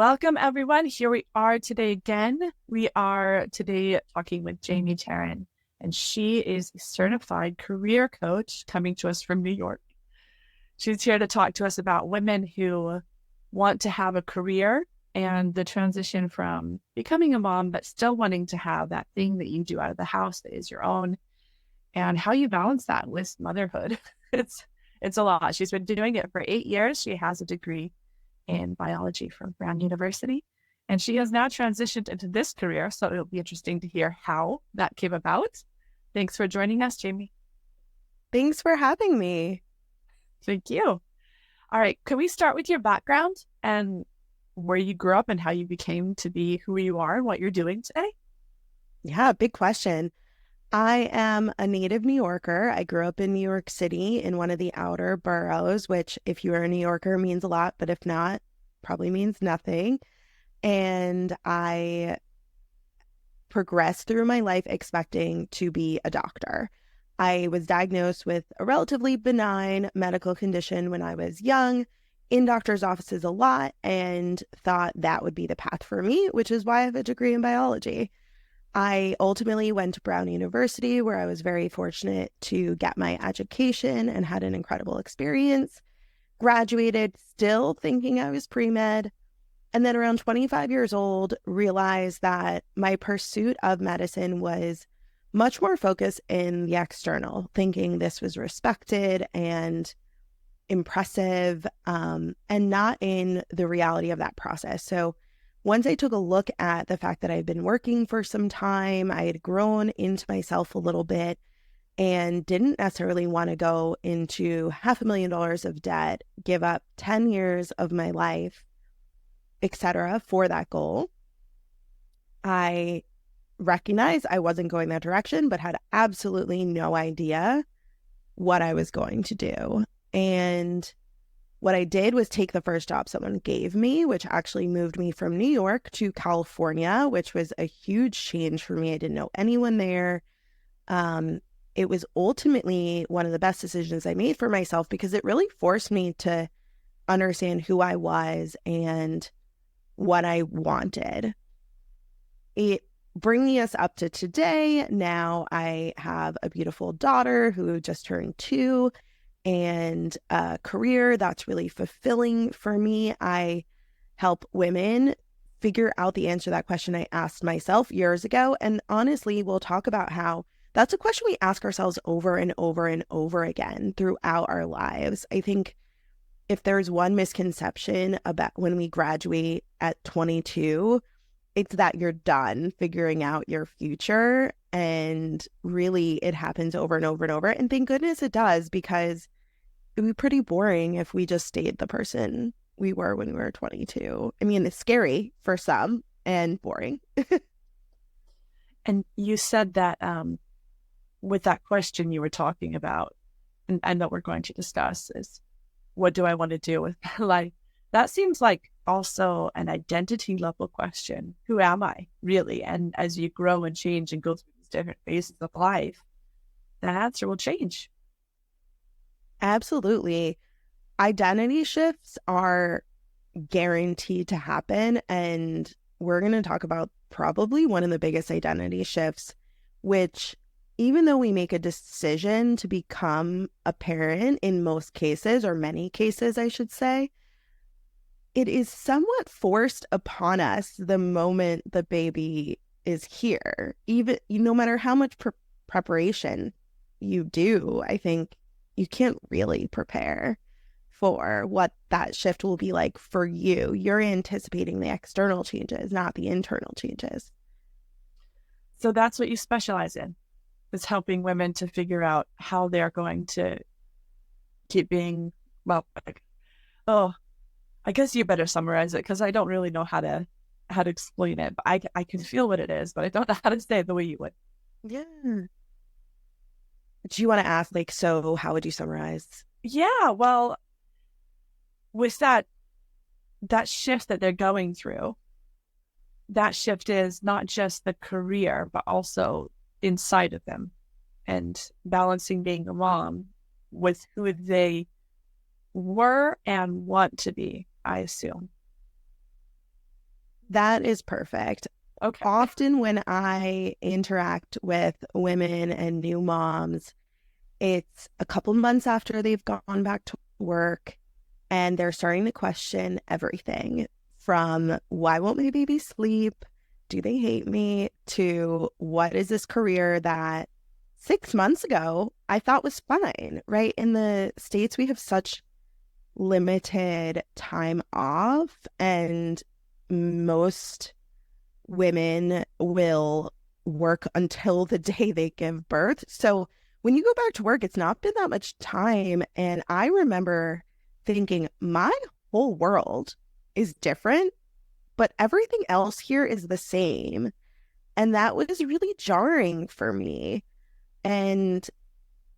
Welcome, everyone. Here we are today again. We are today talking with Jamie Terran, and she is a certified career coach coming to us from New York. She's here to talk to us about women who want to have a career and the transition from becoming a mom, but still wanting to have that thing that you do out of the house that is your own, and how you balance that with motherhood. It's a lot. She's been doing it for 8 years. She has a degree in biology from Brown University. And she has now transitioned into this career. So it'll be interesting to hear how that came about. Thanks for joining us, Jamie. Thanks for having me. Thank you. All right. Can we start with your background and where you grew up and how you became to be who you are and what you're doing today? Yeah, big question. I am a native New Yorker. I grew up in New York City in one of the outer boroughs, which if you are a New Yorker means a lot, but if not, probably means nothing. And I progressed through my life expecting to be a doctor. I was diagnosed with a relatively benign medical condition when I was young, in doctor's offices a lot, and thought that would be the path for me, which is why I have a degree in biology. I ultimately went to Brown University, where I was very fortunate to get my education and had an incredible experience. Graduated still thinking I was pre-med. And then around 25 years old, realized that my pursuit of medicine was much more focused in the external, thinking this was respected and impressive, and not in the reality of that process. So once I took a look at the fact that I'd been working for some time, I had grown into myself a little bit and didn't necessarily want to go into $500,000 of debt, give up 10 years of my life, etc., for that goal. I recognized I wasn't going that direction, but had absolutely no idea what I was going to do. And what I did was take the first job someone gave me, which actually moved me from New York to California, which was a huge change for me. I didn't know anyone there. It was ultimately one of the best decisions I made for myself because it really forced me to understand who I was and what I wanted. It bringing us up to today. Now I have a beautiful daughter who just turned 2, and a career that's really fulfilling for me. I help women figure out the answer to that question I asked myself years ago. And honestly, we'll talk about how that's a question we ask ourselves over and over and over again throughout our lives. I think if there's one misconception about when we graduate at 22, it's that you're done figuring out your future. And really, it happens over and over and over. And thank goodness it does, because it would be pretty boring if we just stayed the person we were when we were 22. I mean, it's scary for some and boring. And you said that with that question you were talking about, and that we're going to discuss, is what do I want to do with my life? That seems like also an identity level question. Who am I really? And as you grow and change and go through these different phases of life, that answer will change. Absolutely. Identity shifts are guaranteed to happen. And we're going to talk about probably one of the biggest identity shifts, which even though we make a decision to become a parent in most cases, or many cases, I should say, it is somewhat forced upon us the moment the baby is here. Even no matter how much preparation you do, I think you can't really prepare for what that shift will be like for you. You're anticipating the external changes, not the internal changes. So that's what you specialize in, is helping women to figure out how they're going to keep being, well, oh, I guess you better summarize it, because I don't really know how to explain it. But I can feel what it is, but I don't know how to say it the way you would. Yeah. Do you want to ask, like, so how would you summarize? Yeah, well, with that shift that they're going through, that shift is not just the career, but also inside of them, and balancing being a mom with who they were and want to be, I assume. That is perfect. Okay. Often when I interact with women and new moms, it's a couple months after they've gone back to work and they're starting to question everything from why won't my baby sleep? Do they hate me? To what is this career that 6 months ago I thought was fine, right? In the States, we have such limited time off, and most women will work until the day they give birth. So when you go back to work, it's not been that much time. And I remember thinking, my whole world is different, but everything else here is the same. And that was really jarring for me. And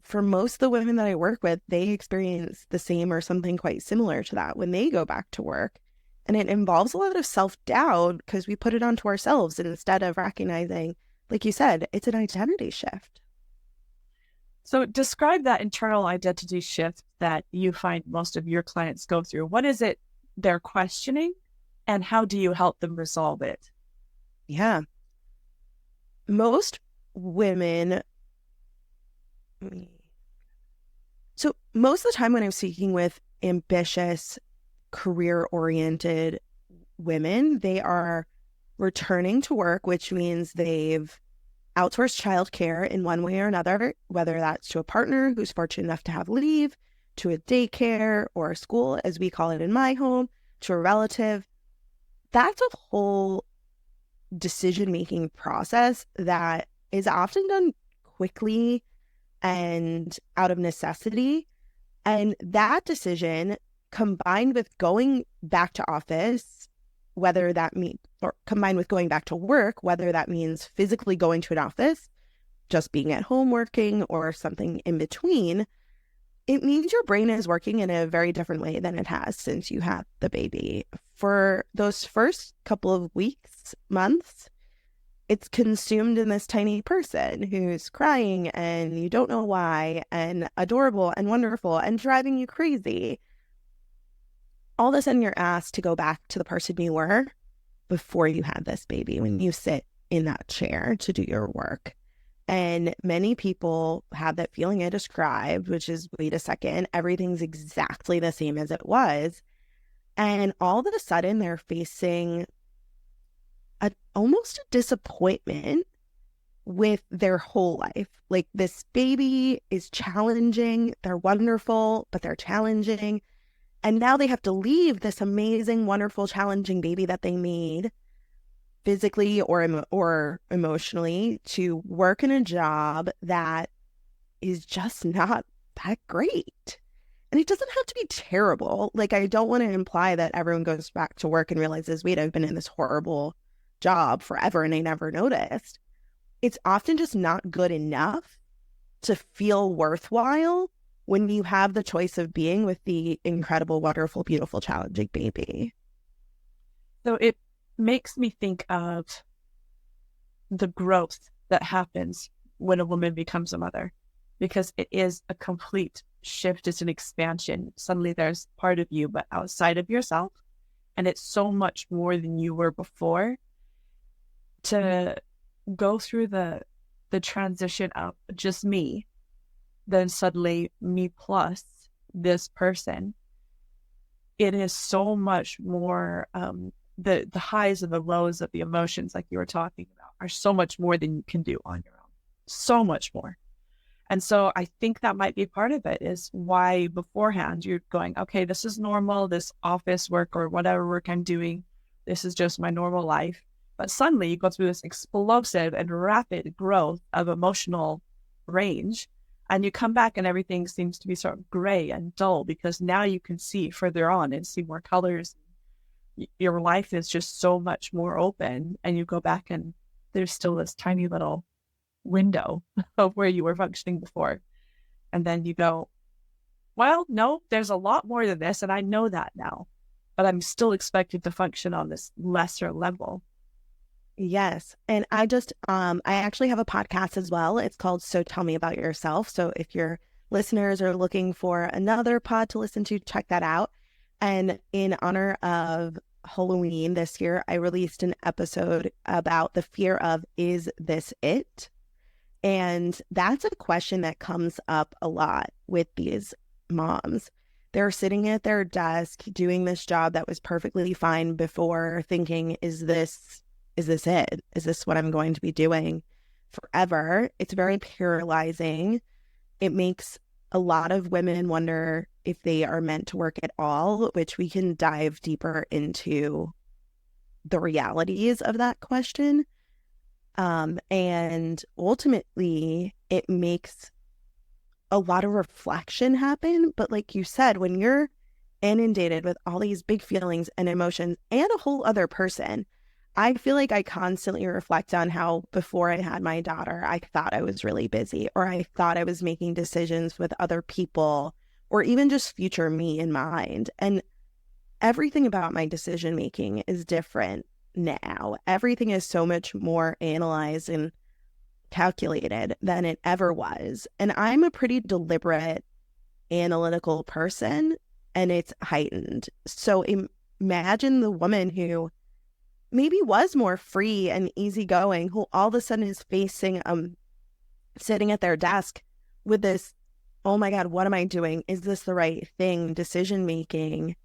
for most of the women that I work with, they experience the same or something quite similar to that when they go back to work. And it involves a lot of self-doubt because we put it onto ourselves instead of recognizing, like you said, it's an identity shift. So describe that internal identity shift that you find most of your clients go through. What is it they're questioning, and how do you help them resolve it? Yeah. Most women, so most of the time when I'm speaking with ambitious, career-oriented women, they are returning to work, which means they've outsourced childcare in one way or another, whether that's to a partner who's fortunate enough to have leave, to a daycare or a school, as we call it in my home, to a relative. That's a whole decision-making process that is often done quickly and out of necessity. And that decision, combined with going back to office, whether that means, or combined with going back to work, whether that means physically going to an office, just being at home working, or something in between, it means your brain is working in a very different way than it has since you had the baby. For those first couple of weeks, months, it's consumed in this tiny person who's crying and you don't know why, and adorable and wonderful and driving you crazy. All of a sudden, you're asked to go back to the person you were before you had this baby, when you sit in that chair to do your work. And many people have that feeling I described, which is, wait a second, everything's exactly the same as it was. And all of a sudden, they're facing almost a disappointment with their whole life. Like, this baby is challenging. They're wonderful, but they're challenging. And now they have to leave this amazing, wonderful, challenging baby that they made physically or emotionally to work in a job that is just not that great. And it doesn't have to be terrible. Like, I don't want to imply that everyone goes back to work and realizes, wait, I've been in this horrible job forever and I never noticed. It's often just not good enough to feel worthwhile when you have the choice of being with the incredible, wonderful, beautiful, challenging baby. So it makes me think of the growth that happens when a woman becomes a mother, because it is a complete shift. It's an expansion. Suddenly there's part of you, but outside of yourself. And it's so much more than you were before. To go through the transition of just me, then suddenly me plus this person, it is so much more, the highs and the lows of the emotions, like you were talking about, are so much more than you can do on your own. So much more. And so I think that might be part of it, is why beforehand you're going, okay, this is normal, this office work or whatever work I'm doing, this is just my normal life. But suddenly you go through this explosive and rapid growth of emotional range, and you come back and everything seems to be sort of gray and dull, because now you can see further on and see more colors. Your life is just so much more open, and you go back and there's still this tiny little window of where you were functioning before. And then you go, well, no, there's a lot more than this, and I know that now, but I'm still expected to function on this lesser level. Yes. And I actually have a podcast as well. It's called So Tell Me About Yourself. So if your listeners are looking for another pod to listen to, check that out. And in honor of Halloween this year, I released an episode about the fear of, is this it? And that's a question that comes up a lot with these moms. They're sitting at their desk doing this job that was perfectly fine before, thinking, is this it? Is this what I'm going to be doing forever? It's very paralyzing. It makes a lot of women wonder if they are meant to work at all, which we can dive deeper into the realities of that question. And ultimately, it makes a lot of reflection happen. But like you said, when you're inundated with all these big feelings and emotions and a whole other person, I feel like I constantly reflect on how before I had my daughter, I thought I was really busy, or I thought I was making decisions with other people, or even just future me in mind. And everything about my decision making is different now. Everything is so much more analyzed and calculated than it ever was. And I'm a pretty deliberate, analytical person, and it's heightened. So imagine the woman who maybe was more free and easygoing, who all of a sudden is facing sitting at their desk with this, oh my God, what am I doing? Is this the right thing? Decision making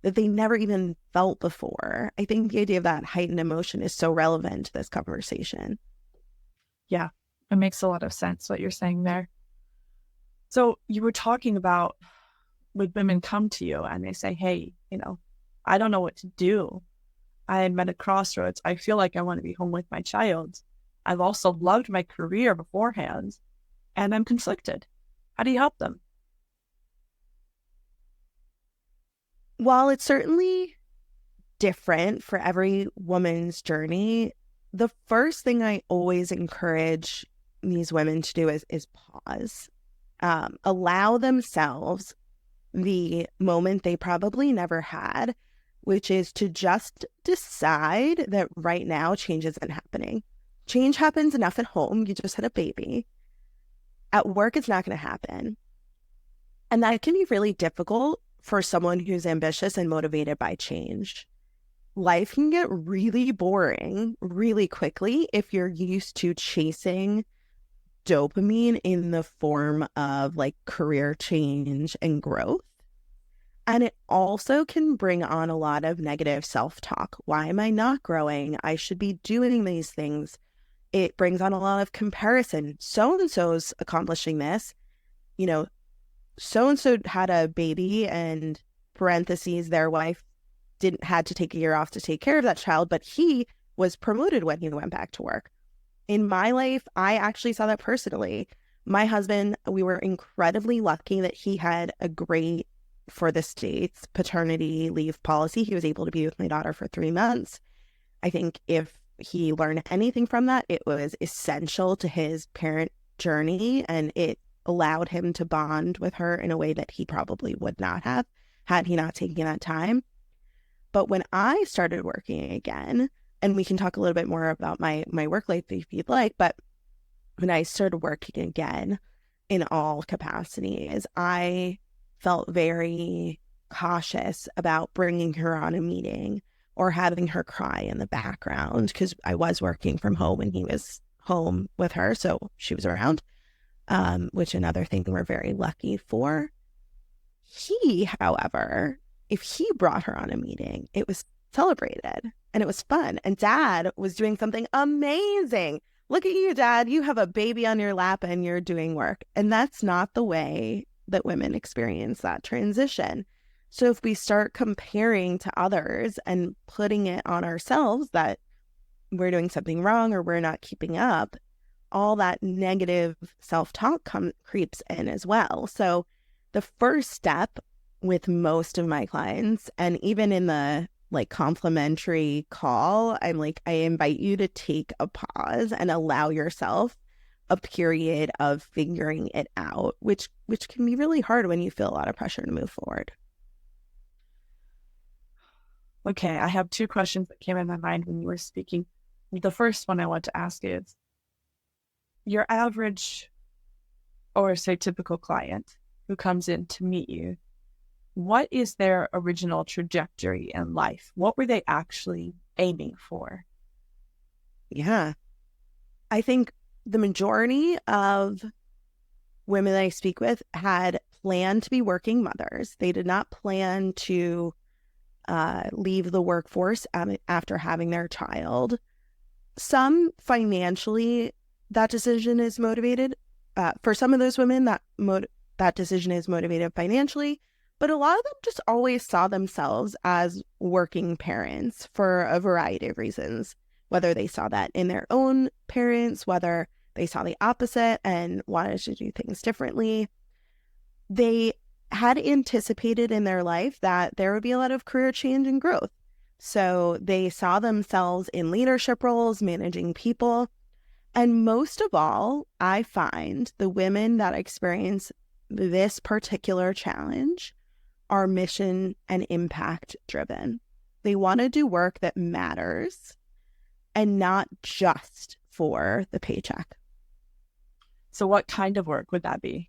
that they never even felt before. I think the idea of that heightened emotion is so relevant to this conversation. Yeah, it makes a lot of sense what you're saying there. So you were talking about when women come to you and they say, hey, I don't know what to do. I'm at a crossroads. I feel like I want to be home with my child. I've also loved my career beforehand, and I'm conflicted. How do you help them? While it's certainly different for every woman's journey, the first thing I always encourage these women to do is pause. Allow themselves the moment they probably never had, which is to just decide that right now change isn't happening. Change happens enough at home. You just had a baby. At work, it's not going to happen. And that can be really difficult for someone who's ambitious and motivated by change. Life can get really boring really quickly if you're used to chasing dopamine in the form of like career change and growth. And it also can bring on a lot of negative self-talk. Why am I not growing? I should be doing these things. It brings on a lot of comparison. So-and-so's accomplishing this. So-and-so had a baby, and parentheses, their wife had to take a year off to take care of that child, but he was promoted when he went back to work. In my life, I actually saw that personally. My husband, we were incredibly lucky that he had a great, for the States, paternity leave policy. He was able to be with my daughter for 3 months. I think if he learned anything from that, it was essential to his parent journey, and it allowed him to bond with her in a way that he probably would not have had he not taken that time. But when I started working again, and we can talk a little bit more about my work life if you'd like, but when I started working again in all capacities, I felt very cautious about bringing her on a meeting or having her cry in the background, because I was working from home and he was home with her, so she was around, which another thing we're very lucky for. He, however, if he brought her on a meeting, it was celebrated and it was fun. And Dad was doing something amazing. Look at you, Dad. You have a baby on your lap and you're doing work. And that's not the way that women experience that transition. So if we start comparing to others and putting it on ourselves that we're doing something wrong or we're not keeping up, all that negative self-talk creeps in as well. So the first step with most of my clients, and even in the complimentary call, I'm like, I invite you to take a pause and allow yourself a period of figuring it out, which can be really hard when you feel a lot of pressure to move forward. Okay, I have 2 questions that came in my mind when you were speaking. The first one I want to ask is, your average, or say typical client who comes in to meet you, what is their original trajectory in life? What were they actually aiming for? Yeah. I think the majority of women that I speak with had planned to be working mothers. They did not plan to leave the workforce after having their child. Some financially, that decision is motivated. For some of those women, that decision is motivated financially, but a lot of them just always saw themselves as working parents for a variety of reasons, whether they saw that in their own parents, whether they saw the opposite and wanted to do things differently. They had anticipated in their life that there would be a lot of career change and growth. So they saw themselves in leadership roles, managing people. And most of all, I find the women that experience this particular challenge are mission and impact driven. They want to do work that matters and not just for the paycheck. So what kind of work would that be?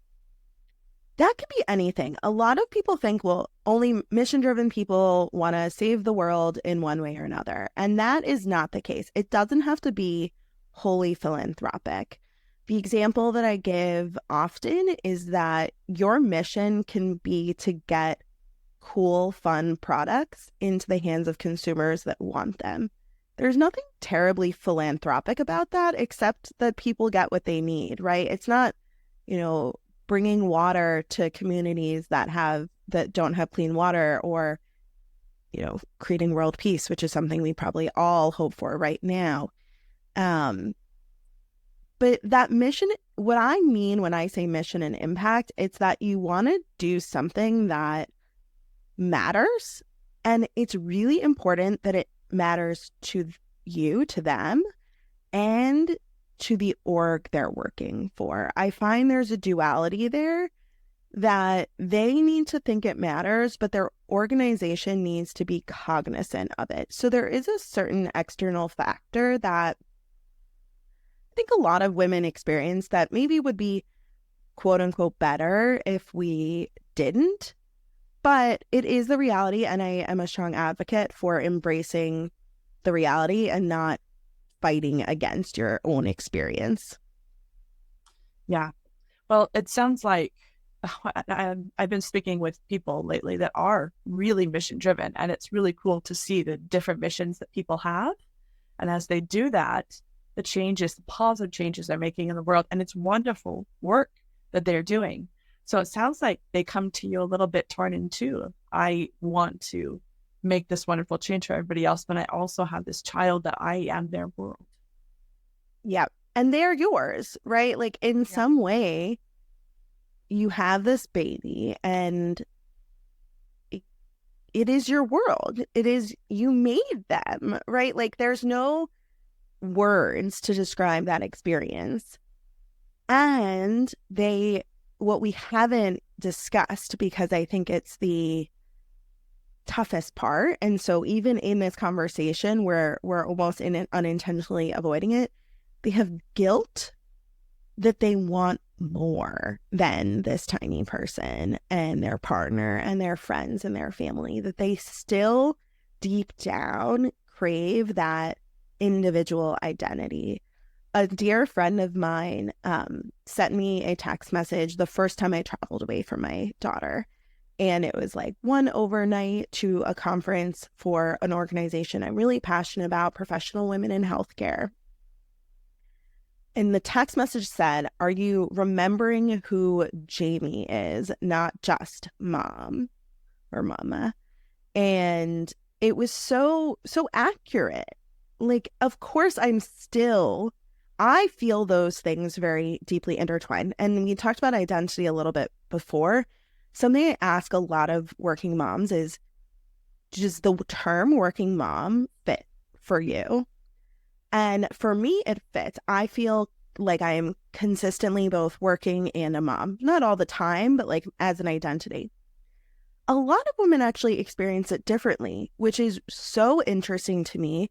That could be anything. A lot of people think, well, only mission-driven people want to save the world in one way or another. And that is not the case. It doesn't have to be wholly philanthropic. The example that I give often is that your mission can be to get cool, fun products into the hands of consumers that want them. There's nothing terribly philanthropic about that, except that people get what they need, right? It's not, bringing water to communities that don't have clean water, or creating world peace, which is something we probably all hope for right now. But that mission, what I mean when I say mission and impact, it's that you want to do something that matters, and it's really important that it matters to you, to them, and to the org they're working for. I find there's a duality there, that they need to think it matters, but their organization needs to be cognizant of it. So there is a certain external factor that I think a lot of women experience that maybe would be quote unquote better if we didn't. But it is the reality, and I am a strong advocate for embracing the reality and not fighting against your own experience. Yeah. Well, it sounds like I've been speaking with people lately that are really mission driven, and it's really cool to see the different missions that people have. And as they do that, the positive changes they're making in the world, and it's wonderful work that they're doing. So it sounds like they come to you a little bit torn in two. I want to make this wonderful change for everybody else, but I also have this child that I am their world. Yeah. And they're yours, right? Like in some way, you have this baby and it is your world. You made them, right? Like there's no words to describe that experience. And what we haven't discussed, because I think it's the toughest part, and so even in this conversation where we're almost unintentionally avoiding it, they have guilt that they want more than this tiny person and their partner and their friends and their family, that they still deep down crave that individual identity. A dear friend of mine sent me a text message the first time I traveled away from my daughter. And it was like one overnight to a conference for an organization I'm really passionate about, professional women in healthcare. And the text message said, "Are you remembering who Jamie is, not just mom or mama?" And it was so accurate. Like, of course, I feel those things very deeply intertwined. And we talked about identity a little bit before. Something I ask a lot of working moms is, does the term working mom fit for you? And for me, it fits. I feel like I am consistently both working and a mom. Not all the time, but like as an identity. A lot of women actually experience it differently, which is so interesting to me.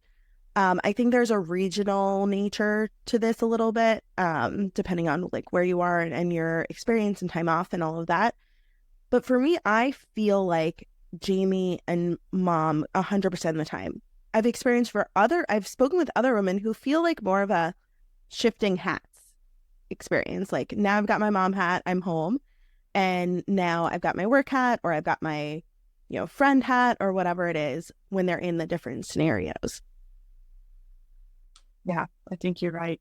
I think there's a regional nature to this a little bit, depending on like where you are and your experience and time off and all of that. But for me, I feel like Jamie and mom 100% of the time. I've spoken with other women who feel like more of a shifting hats experience. Like now I've got my mom hat, I'm home, and now I've got my work hat or I've got my, friend hat or whatever it is when they're in the different scenarios. Yeah, I think you're right.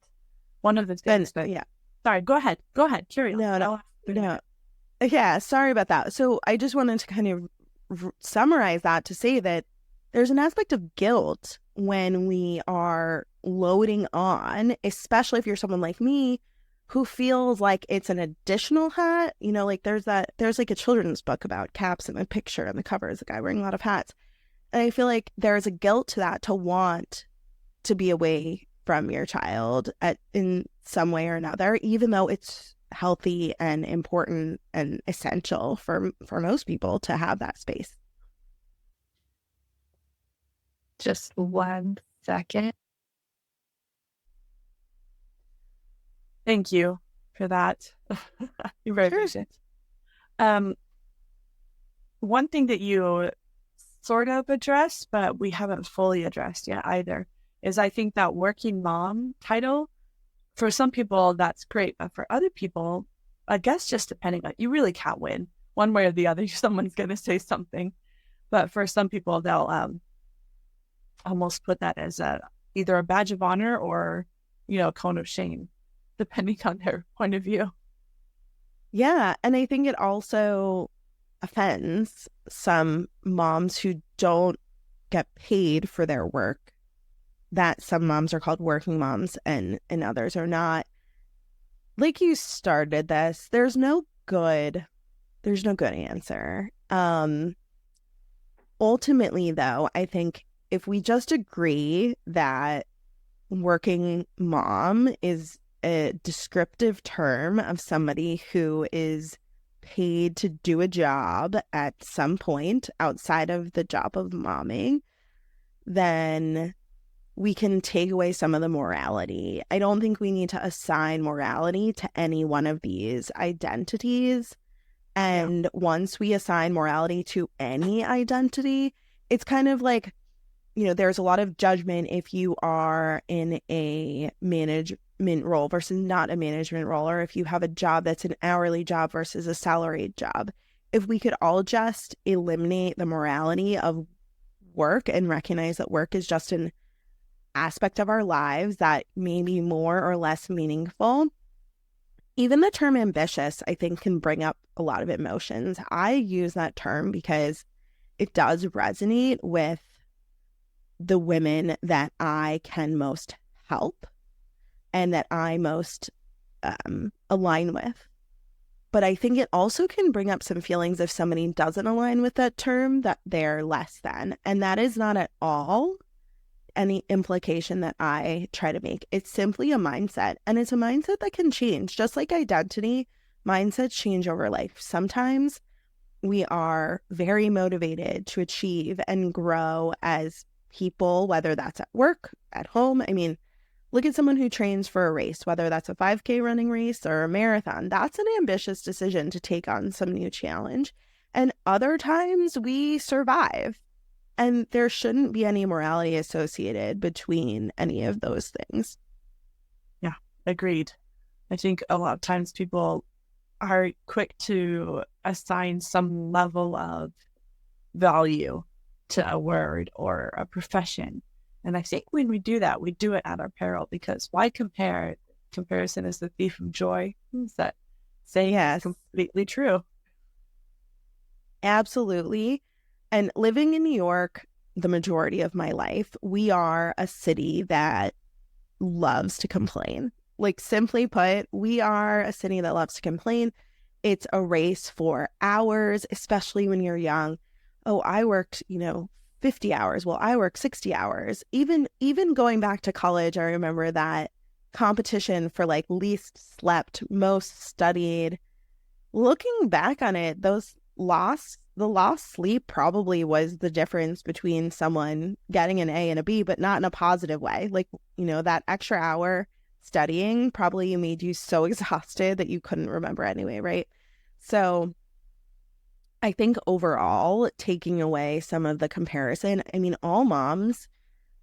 One of the Then, things that, yeah, sorry, go ahead. Go ahead. Carry on. no, no, I'll ask you in a no. minute. Yeah, sorry about that. So I just wanted to kind of summarize that to say that there's an aspect of guilt when we are loading on, especially if you're someone like me who feels like it's an additional hat. Like there's like a children's book about caps and a picture on the cover is a guy wearing a lot of hats. And I feel like there's a guilt to that, to want to be away from your child in some way or another, even though it's healthy and important and essential for most people to have that space. Just 1 second. Thank you for that. You're very Sure. patient. Um, One thing that you sort of addressed, but we haven't fully addressed yet either, is I think that working mom title, for some people, that's great. But for other people, I guess just depending on, you really can't win one way or the other. Someone's going to say something. But for some people, they'll almost put that as either a badge of honor or, a cone of shame, depending on their point of view. Yeah. And I think it also offends some moms who don't get paid for their work, that some moms are called working moms and others are not. Like you started this, there's no good answer. Ultimately though, I think if we just agree that working mom is a descriptive term of somebody who is paid to do a job at some point outside of the job of momming, then we can take away some of the morality. I don't think we need to assign morality to any one of these identities. And once we assign morality to any identity, it's kind of like, there's a lot of judgment if you are in a management role versus not a management role, or if you have a job that's an hourly job versus a salaried job. If we could all just eliminate the morality of work and recognize that work is just an aspect of our lives that may be more or less meaningful. Even the term ambitious, I think, can bring up a lot of emotions. I use that term because it does resonate with the women that I can most help and that I most align with. But I think it also can bring up some feelings if somebody doesn't align with that term, that they're less than. And that is not at all any implication that I try to make. It's simply a mindset. And it's a mindset that can change. Just like identity, mindsets change over life. Sometimes we are very motivated to achieve and grow as people, whether that's at work, at home. I mean, look at someone who trains for a race, whether that's a 5K running race or a marathon. That's an ambitious decision to take on some new challenge. And other times we survive. And there shouldn't be any morality associated between any of those things. Yeah, agreed. I think a lot of times people are quick to assign some level of value to a word or a profession. And I think when we do that, we do it at our peril, because why compare? Comparison is the thief of joy. Is that saying? Yes, completely true. Absolutely. And living in New York, the majority of my life, we are a city that loves to complain. Like, simply put, we are a city that loves to complain. It's a race for hours, especially when you're young. Oh, I worked, 50 hours. Well, I work 60 hours. Even going back to college, I remember that competition for like least slept, most studied. Looking back on it, the lost sleep probably was the difference between someone getting an A and a B, but not in a positive way. Like, that extra hour studying probably made you so exhausted that you couldn't remember anyway, right? So I think overall, taking away some of the comparison, I mean, all moms,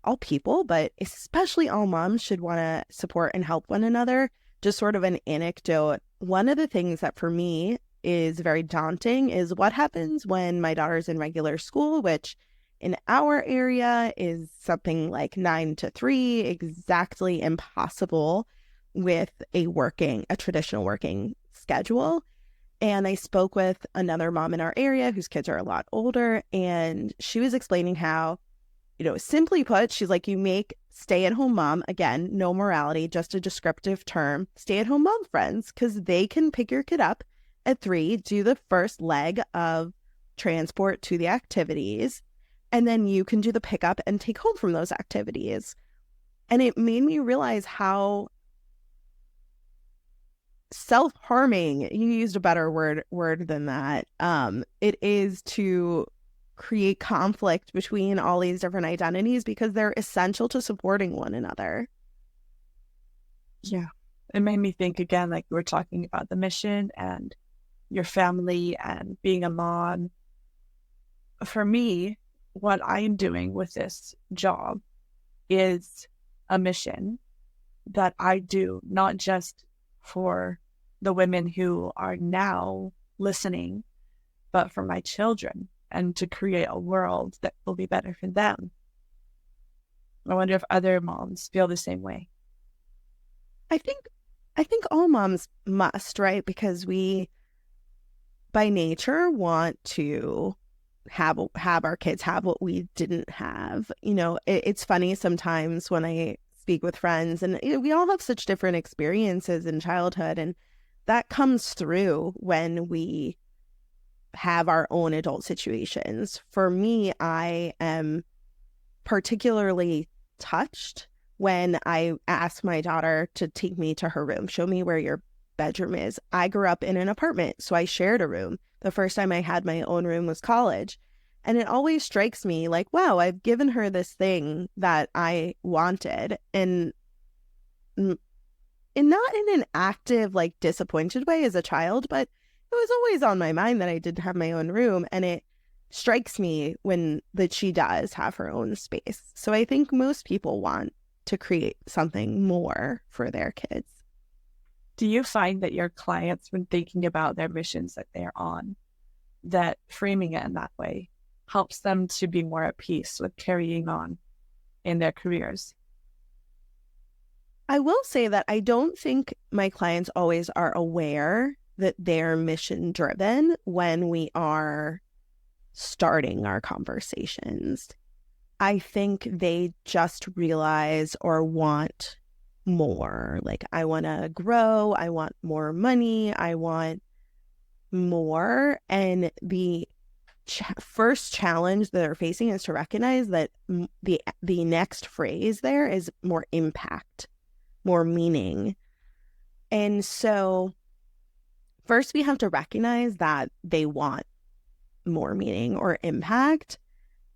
all people, but especially all moms should want to support and help one another. Just sort of an anecdote. One of the things that for me is very daunting is what happens when my daughter's in regular school, which in our area is something like 9 to 3, exactly impossible with a traditional working schedule. And I spoke with another mom in our area whose kids are a lot older, and she was explaining how, simply put, she's like, you make stay-at-home mom, again, no morality, just a descriptive term, stay-at-home mom friends, because they can pick your kid up at 3, do the first leg of transport to the activities, and then you can do the pickup and take home from those activities. And it made me realize how self-harming, you used a better word than that, it is to create conflict between all these different identities because they're essential to supporting one another. Yeah. It made me think again, like we were talking about the mission and your family and being a mom. For me, what I'm doing with this job is a mission that I do, not just for the women who are now listening, but for my children, and to create a world that will be better for them. I wonder if other moms feel the same way. I think all moms must, right? Because we, by nature, want to have our kids have what we didn't have. It's funny sometimes when I speak with friends, and we all have such different experiences in childhood, and that comes through when we have our own adult situations. For me, I am particularly touched when I asked my daughter to take me to her room, show me where your bedroom is. I grew up in an apartment, so I shared a room. The first time I had my own room was college. And it always strikes me like, wow, I've given her this thing that I wanted. And not in an active, like disappointed way as a child, but it was always on my mind that I didn't have my own room. And it strikes me that she does have her own space. So I think most people want to create something more for their kids. Do you find that your clients, when thinking about their missions that they're on, that framing it in that way helps them to be more at peace with carrying on in their careers? I will say that I don't think my clients always are aware that they're mission driven when we are starting our conversations. I think they just realize or want more. Like, I want to grow, I want more money, I want more. And the first challenge that they're facing is to recognize that the next phrase there is more impact, more meaning. And so first we have to recognize that they want more meaning or impact.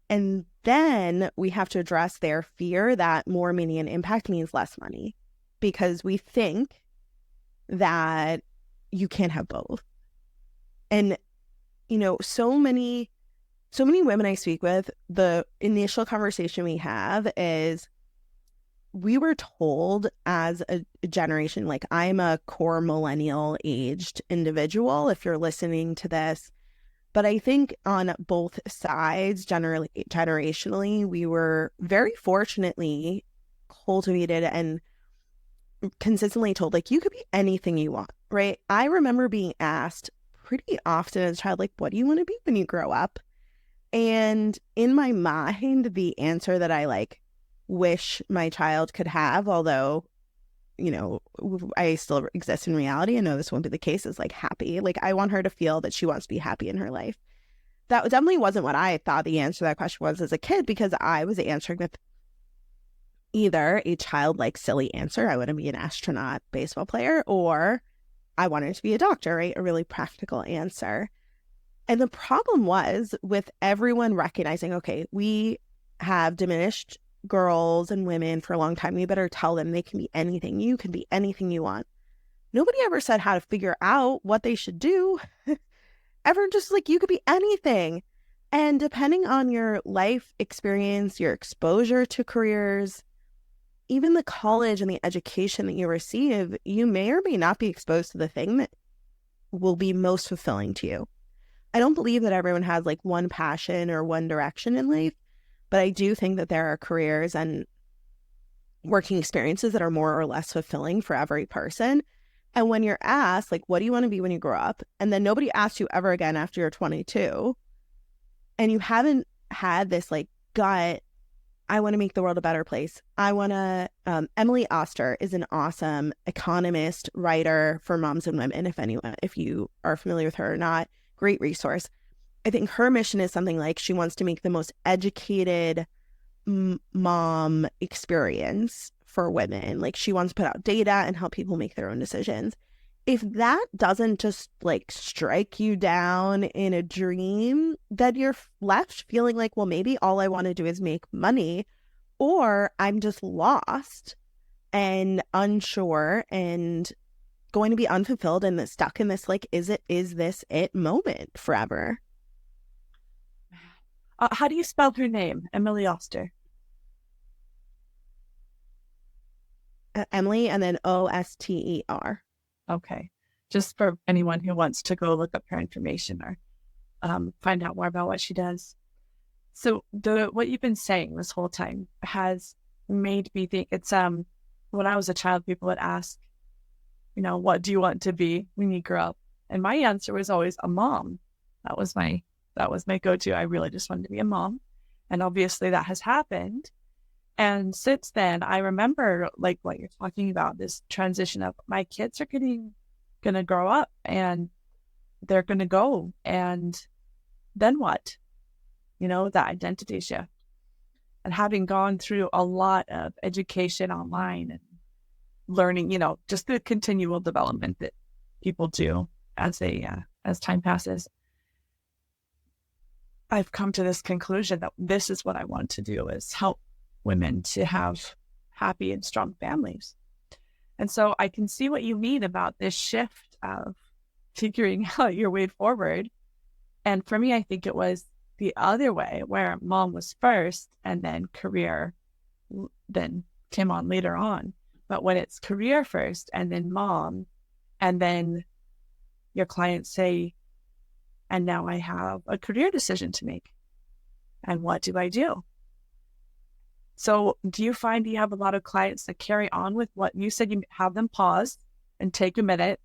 And then we have to address their fear that more meaning and impact means less money, because we think that you can't have both. And, so many women I speak with, the initial conversation we have is, we were told as a generation, like, I'm a core millennial aged individual, if you're listening to this, but I think on both sides, generationally, we were very fortunately cultivated and consistently told, like, you could be anything you want, right? I remember being asked pretty often as a child, like, what do you want to be when you grow up? And in my mind, the answer that I wish my child could have, although, I still exist in reality, I know this won't be the case, is happy. Like, I want her to feel that she wants to be happy in her life. That definitely wasn't what I thought the answer to that question was as a kid, because I was answering with either a childlike silly answer, I want to be an astronaut, baseball player, or I wanted to be a doctor, right? A really practical answer. And the problem was with everyone recognizing, okay, we have diminished girls and women for a long time. We better tell them they can be anything. You can be anything you want. Nobody ever said how to figure out what they should do. Everyone just like, you could be anything. And depending on your life experience, your exposure to careers, even the college and the education that you receive, you may or may not be exposed to the thing that will be most fulfilling to you. I don't believe that everyone has like one passion or one direction in life, but I do think that there are careers and working experiences that are more or less fulfilling for every person. And when you're asked, like, what do you want to be when you grow up? And then nobody asks you ever again after you're 22, and you haven't had this like gut, I want to make the world a better place. I want to, Emily Oster is an awesome economist, writer for moms and women. If you are familiar with her or not, great resource. I think her mission is something like she wants to make the most educated mom experience for women. Like she wants to put out data and help people make their own decisions. If that doesn't just like strike you down in a dream, then you're left feeling like, well, maybe all I want to do is make money, or I'm just lost and unsure and going to be unfulfilled and stuck in this like, is this it moment forever. How do you spell her name? Emily Oster. Emily and then Oster. Okay. Just for anyone who wants to go look up her information or find out more about what she does. So what you've been saying this whole time has made me think it's when I was a child, people would ask, what do you want to be when you grow up? And my answer was always a mom. That was my go-to. I really just wanted to be a mom. And obviously that has happened. And since then, I remember like what you're talking about, this transition of my kids are going to grow up and they're going to go. And then what? That identity shift. And having gone through a lot of education online and learning, just the continual development that people do as time passes, I've come to this conclusion that this is what I want to do, is help women to have happy and strong families. And so I can see what you mean about this shift of figuring out your way forward. And for me, I think it was the other way, where mom was first and then career then came on later on. But when it's career first and then mom, and then your clients say, and now I have a career decision to make. And what do I do? So do you find you have a lot of clients that carry on with what you said, you have them pause and take a minute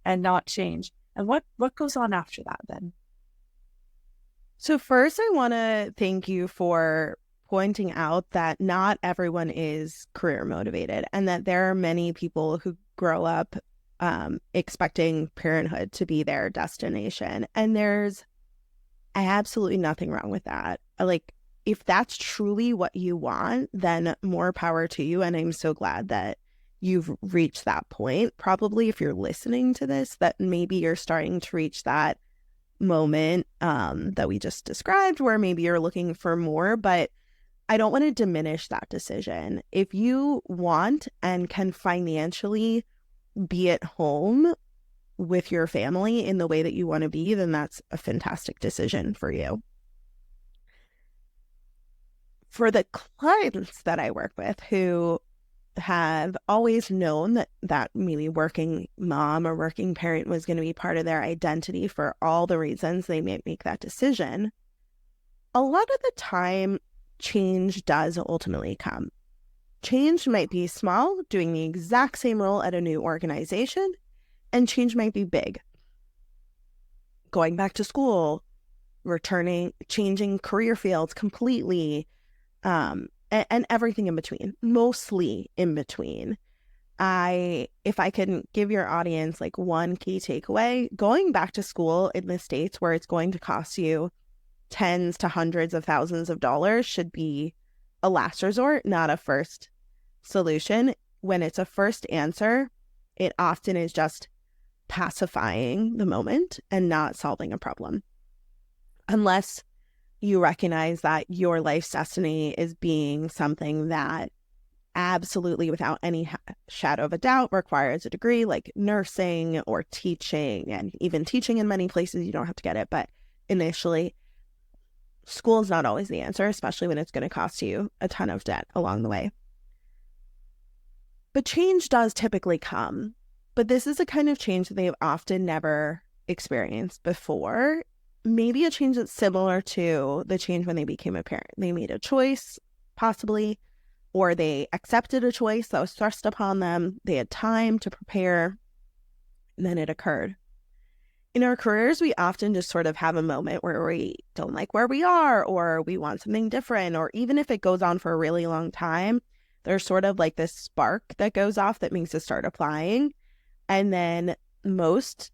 and not change? And what goes on after that then? So first, I want to thank you for pointing out that not everyone is career motivated, and that there are many people who grow up expecting parenthood to be their destination. And there's absolutely nothing wrong with that. Like, if that's truly what you want, then more power to you. And I'm so glad that you've reached that point. Probably if you're listening to this, that maybe you're starting to reach that moment that we just described, where maybe you're looking for more. But I don't want to diminish that decision. If you want and can financially be at home with your family in the way that you want to be, then that's a fantastic decision for you. For the clients that I work with who have always known that maybe working mom or working parent was going to be part of their identity for all the reasons they may make that decision, a lot of the time change does ultimately come. Change might be small, doing the exact same role at a new organization, and change might be big. Going back to school, changing career fields completely, and everything in between, mostly in between. If I can give your audience like one key takeaway, going back to school in the States where it's going to cost you tens to hundreds of thousands of dollars should be a last resort, not a first solution. When it's a first answer, it often is just pacifying the moment and not solving a problem. Unless you recognize that your life's destiny is being something that absolutely, without any shadow of a doubt, requires a degree like nursing or teaching, and even teaching in many places, you don't have to get it. But initially, school is not always the answer, especially when it's going to cost you a ton of debt along the way. But change does typically come. But this is a kind of change that they've often never experienced before. Maybe a change that's similar to the change when they became a parent. They made a choice, possibly, or they accepted a choice that was thrust upon them. They had time to prepare, and then it occurred. In our careers, we often just sort of have a moment where we don't like where we are, or we want something different, or even if it goes on for a really long time, there's sort of like this spark that goes off that makes us start applying. And then most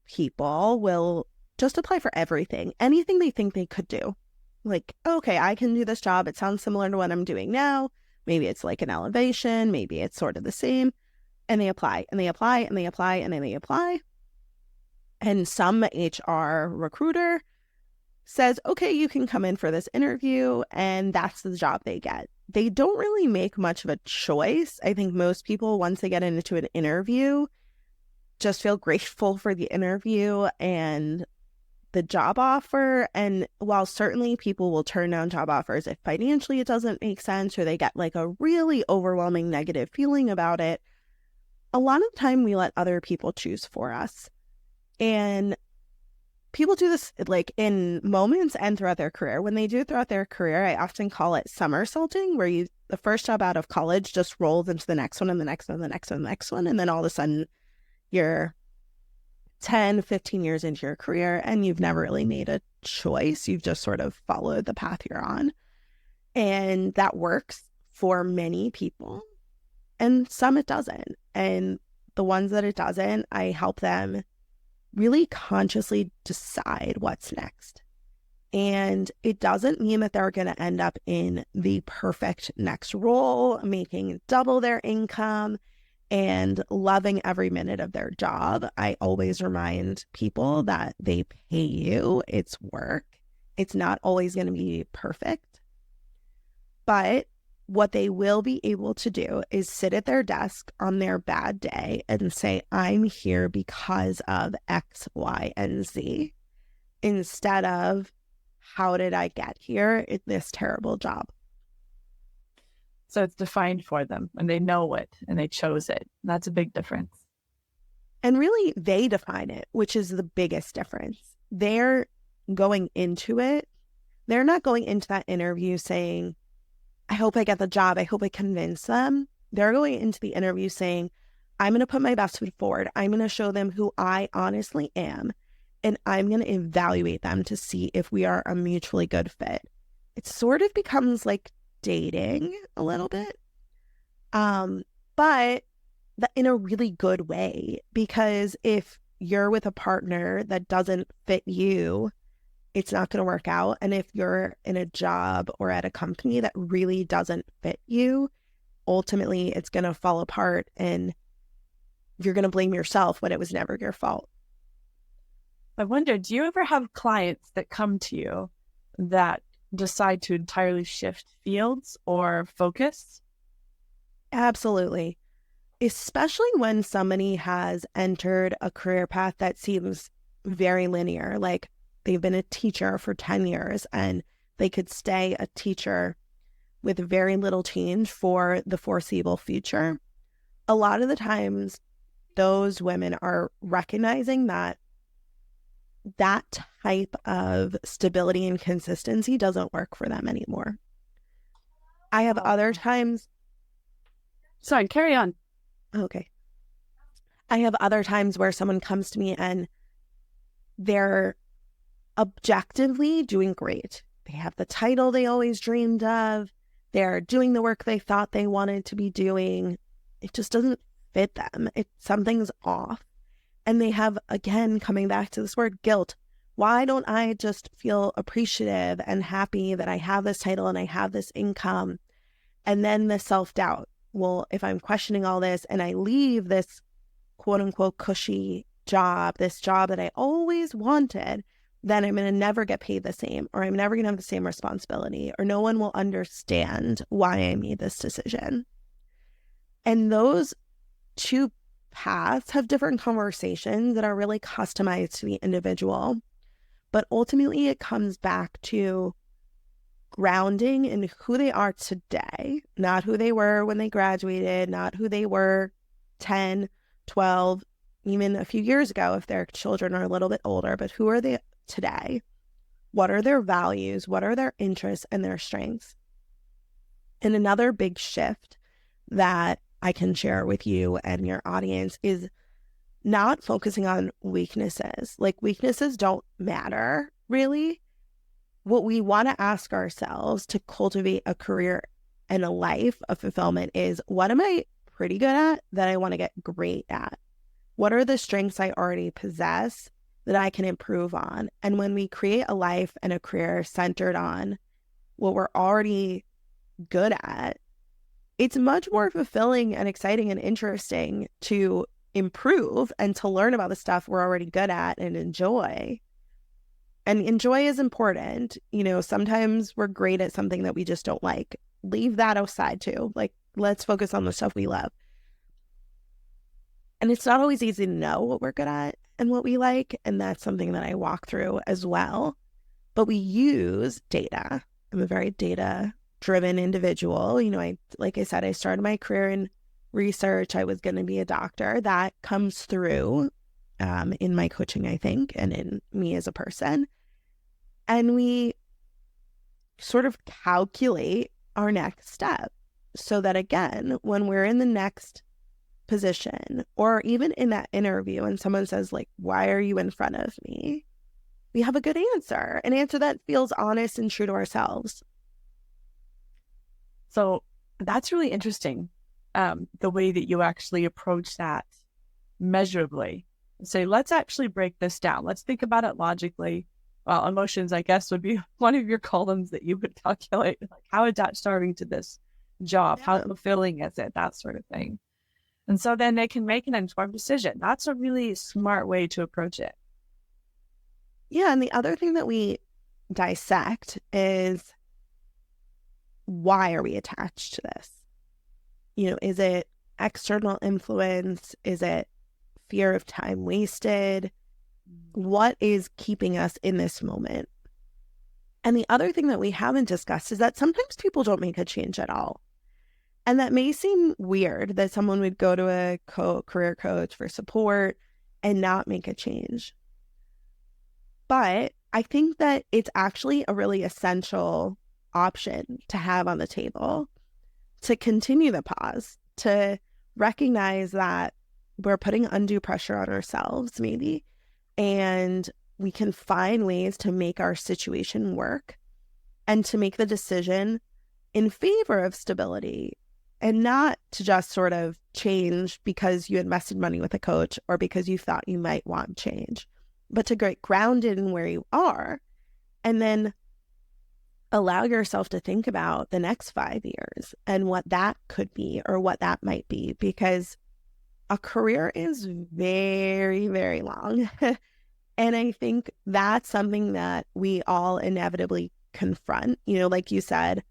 people will just apply for everything, anything they think they could do. Like, okay, I can do this job. It sounds similar to what I'm doing now. Maybe it's like an elevation. Maybe it's sort of the same. And they apply, and they apply, and they apply, and then they apply. And some HR recruiter says, okay, you can come in for this interview, and that's the job they get. They don't really make much of a choice. I think most people, once they get into an interview, just feel grateful for the interview and the job offer. And while certainly people will turn down job offers if financially it doesn't make sense, or they get like a really overwhelming negative feeling about it, a lot of the time we let other people choose for us. And people do this like in moments and throughout their career. When they do it throughout their career, I often call it somersaulting, where the first job out of college just rolls into the next one and the next one and the next one and the next one. And then all of a sudden you're 10, 15 years into your career and you've never really made a choice. You've just sort of followed the path you're on. And that works for many people, and some it doesn't. And the ones that it doesn't, I help them really consciously decide what's next. And it doesn't mean that they're going to end up in the perfect next role, making double their income and loving every minute of their job. I always remind people that they pay you. It's work. It's not always going to be perfect. But what they will be able to do is sit at their desk on their bad day and say, I'm here because of X, Y, and Z, instead of how did I get here in this terrible job? So it's defined for them and they know it and they chose it. That's a big difference. And really, they define it, which is the biggest difference. They're going into it. They're not going into that interview saying, I hope I get the job. I hope I convince them. They're going into the interview saying, I'm going to put my best foot forward. I'm going to show them who I honestly am. And I'm going to evaluate them to see if we are a mutually good fit. It sort of becomes like dating a little bit, but in a really good way. Because if you're with a partner that doesn't fit you, it's not going to work out. And if you're in a job or at a company that really doesn't fit you, ultimately it's going to fall apart and you're going to blame yourself when it was never your fault. I wonder, do you ever have clients that come to you that decide to entirely shift fields or focus? Absolutely. Especially when somebody has entered a career path that seems very linear, like they've been a teacher for 10 years and they could stay a teacher with very little change for the foreseeable future. A lot of the times, those women are recognizing that that type of stability and consistency doesn't work for them anymore. I have other times. Sorry, carry on. Okay. I have other times where someone comes to me and they're objectively doing great. They have the title they always dreamed of. They're doing the work they thought they wanted to be doing. It just doesn't fit them. Something's off. And they have, again, coming back to this word, guilt. Why don't I just feel appreciative and happy that I have this title and I have this income? And then the self-doubt. Well, if I'm questioning all this and I leave this quote unquote cushy job, this job that I always wanted, then I'm going to never get paid the same, or I'm never going to have the same responsibility, or no one will understand why I made this decision. And those two paths have different conversations that are really customized to the individual. But ultimately, it comes back to grounding in who they are today, not who they were when they graduated, not who they were 10, 12, even a few years ago if their children are a little bit older, but who are they today? What are their values? What are their interests and their strengths? And another big shift that I can share with you and your audience is not focusing on weaknesses. Like, weaknesses don't matter, really. What we want to ask ourselves to cultivate a career and a life of fulfillment is, what am I pretty good at that I want to get great at? What are the strengths I already possess that I can improve on? And when we create a life and a career centered on what we're already good at, it's much more fulfilling and exciting and interesting to improve and to learn about the stuff we're already good at and enjoy. And enjoy is important. You know, sometimes we're great at something that we just don't like. Leave that aside too. Like, let's focus on the stuff we love. And it's not always easy to know what we're good at and what we like. And that's something that I walk through as well. But we use data. I'm a very data-driven individual. You know, like I said, I started my career in research. I was going to be a doctor. That comes through in my coaching, I think, and in me as a person. And we sort of calculate our next step so that, again, when we're in the next position or even in that interview and someone says, like, why are you in front of me? We have a good answer, an answer that feels honest and true to ourselves. So that's really interesting, the way that you actually approach that measurably. Say, let's actually break this down. Let's think about it logically. Well, emotions, I guess, would be one of your columns that you would calculate. Like, how attached are we to this job? Yeah. How fulfilling is it? That sort of thing. And so then they can make an informed decision. That's a really smart way to approach it. Yeah. And the other thing that we dissect is, why are we attached to this? You know, is it external influence? Is it fear of time wasted? What is keeping us in this moment? And the other thing that we haven't discussed is that sometimes people don't make a change at all. And that may seem weird that someone would go to a career coach for support and not make a change. But I think that it's actually a really essential option to have on the table, to continue the pause, to recognize that we're putting undue pressure on ourselves, maybe, and we can find ways to make our situation work and to make the decision in favor of stability, and not to just sort of change because you invested money with a coach or because you thought you might want change, but to get grounded in where you are and then allow yourself to think about the next 5 years and what that could be or what that might be, because a career is very, very long. And I think that's something that we all inevitably confront. You know, like you said,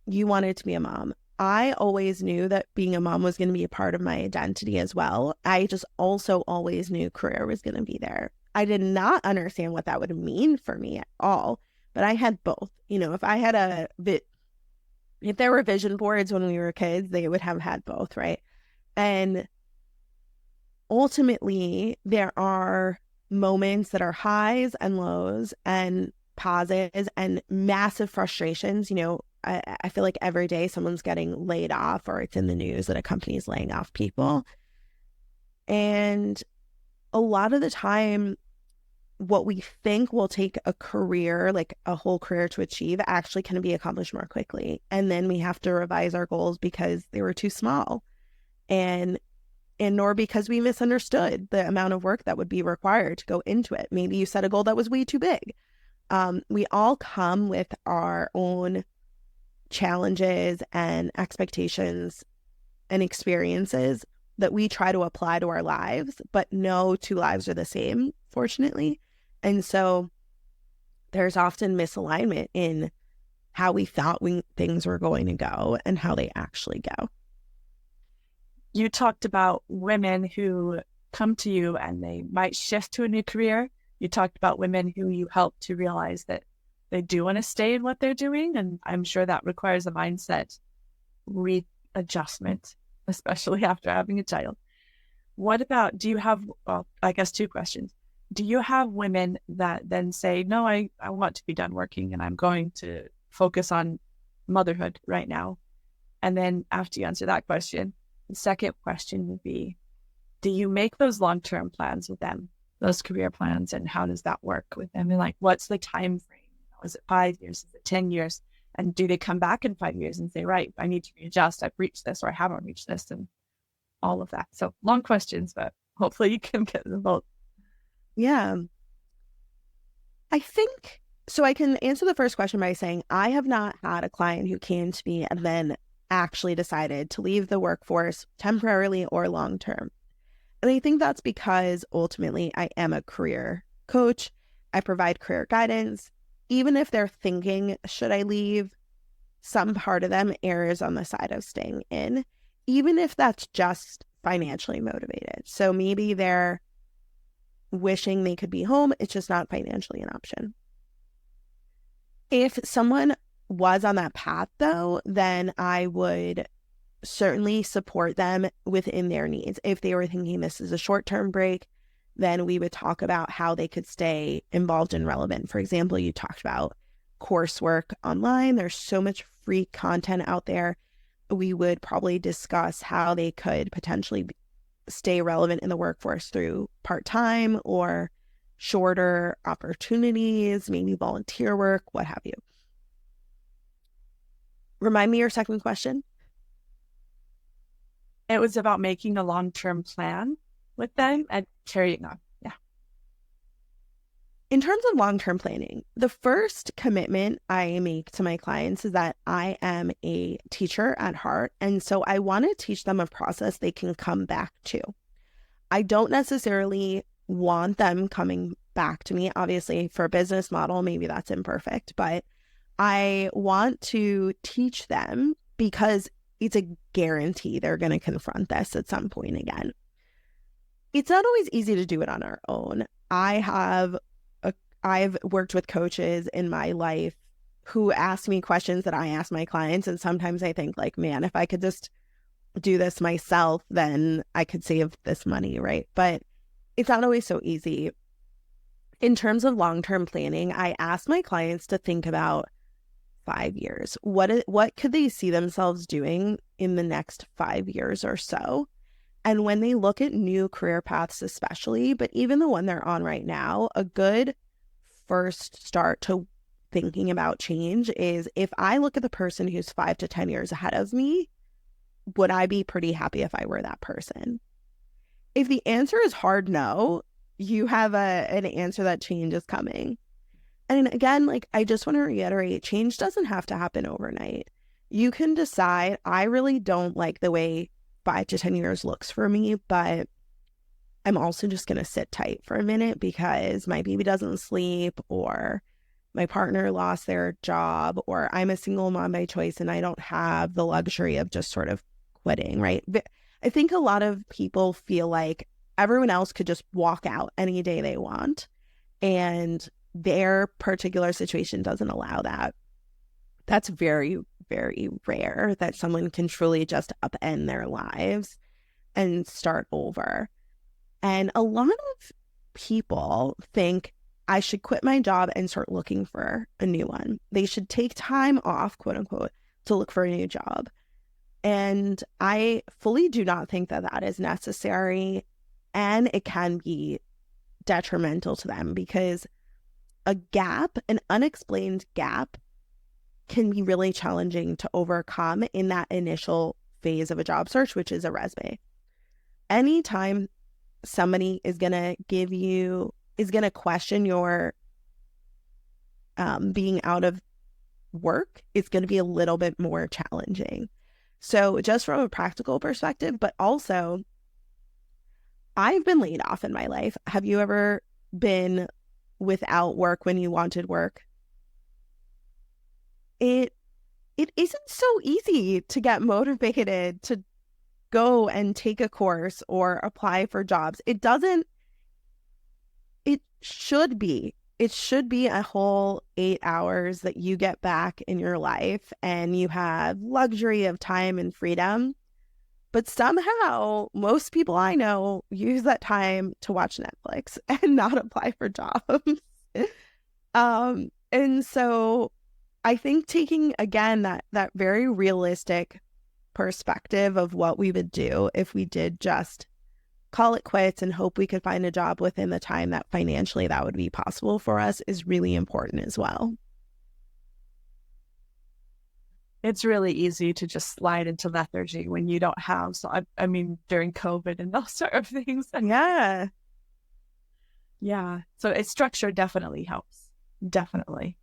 you wanted to be a mom. I always knew that being a mom was going to be a part of my identity as well. I just also always knew career was going to be there. I did not understand what that would mean for me at all, but I had both. You know, if there were vision boards when we were kids, they would have had both, right? And ultimately, there are moments that are highs and lows and pauses and massive frustrations. You know, I feel like every day someone's getting laid off, or it's in the news that a company is laying off people. And a lot of the time, what we think will take a career, like a whole career to achieve, actually can be accomplished more quickly. And then we have to revise our goals because they were too small. And nor because we misunderstood the amount of work that would be required to go into it. Maybe you set a goal that was way too big. We all come with our own challenges and expectations and experiences that we try to apply to our lives, but no two lives are the same, fortunately. And so there's often misalignment in how we thought things were going to go and how they actually go. you talked about women who come to you and they might shift to a new career. You talked about women who you help to realize that they do want to stay in what they're doing. And I'm sure that requires a mindset readjustment, especially after having a child. What about, do you have, well, I guess two questions. Do you have women that then say, no, I want to be done working and I'm going to focus on motherhood right now? And then after you answer that question, the second question would be, do you make those long-term plans with them, those career plans, and how does that work with them? And like, what's the time frame? Is it 5 years? Is it 10 years? And do they come back in 5 years and say, right, I need to readjust. I've reached this or I haven't reached this, and all of that. So long questions, but hopefully you can get them both. Yeah. I think so. I can answer the first question by saying I have not had a client who came to me and then actually decided to leave the workforce temporarily or long term. And I think that's because ultimately I am a career coach. I provide career guidance. Even if they're thinking, should I leave? Some part of them errs on the side of staying in, even if that's just financially motivated. So maybe they're wishing they could be home. It's just not financially an option. If someone was on that path, though, then I would certainly support them within their needs. If they were thinking this is a short-term break, then we would talk about how they could stay involved and relevant. For example, you talked about coursework online. There's so much free content out there. We would probably discuss how they could potentially stay relevant in the workforce through part-time or shorter opportunities, maybe volunteer work, what have you. Remind me your second question. It was about making a long-term plan with them and carrying on. Yeah. In terms of long-term planning, the first commitment I make to my clients is that I am a teacher at heart. And so I want to teach them a process they can come back to. I don't necessarily want them coming back to me. Obviously, for a business model, maybe that's imperfect, but I want to teach them because it's a guarantee they're going to confront this at some point again. It's not always easy to do it on our own. I've worked with coaches in my life who ask me questions that I ask my clients. And sometimes I think like, man, if I could just do this myself, then I could save this money, right? But it's not always so easy. In terms of long-term planning, I ask my clients to think about 5 years. What could they see themselves doing in the next 5 years or so? And when they look at new career paths especially, but even the one they're on right now, a good first start to thinking about change is, if I look at the person who's 5 to 10 years ahead of me, would I be pretty happy if I were that person? If the answer is hard no, you have an answer that change is coming. And again, like, I just want to reiterate, change doesn't have to happen overnight. You can decide, I really don't like the way 5 to 10 years looks for me, but I'm also just going to sit tight for a minute because my baby doesn't sleep, or my partner lost their job, or I'm a single mom by choice and I don't have the luxury of just sort of quitting, right? I think a lot of people feel like everyone else could just walk out any day they want, and their particular situation doesn't allow that. That's very, very rare that someone can truly just upend their lives and start over. And a lot of people think I should quit my job and start looking for a new one. They should take time off, quote unquote, to look for a new job. And I fully do not think that that is necessary. And it can be detrimental to them, because a gap, an unexplained gap, can be really challenging to overcome in that initial phase of a job search, which is a resume. Anytime somebody is going to question your being out of work, it's going to be a little bit more challenging. So just from a practical perspective, but also I've been laid off in my life. Have you ever been without work when you wanted work? It isn't so easy to get motivated to go and take a course or apply for jobs. It should be a whole 8 hours that you get back in your life and you have luxury of time and freedom. But somehow, most people I know use that time to watch Netflix and not apply for jobs. And so I think taking, again, that very realistic perspective of what we would do if we did just call it quits and hope we could find a job within the time that financially that would be possible for us is really important as well. It's really easy to just slide into lethargy when you don't have. So I mean, during COVID and those sort of things. Yeah. Yeah. So a structure definitely helps. Definitely.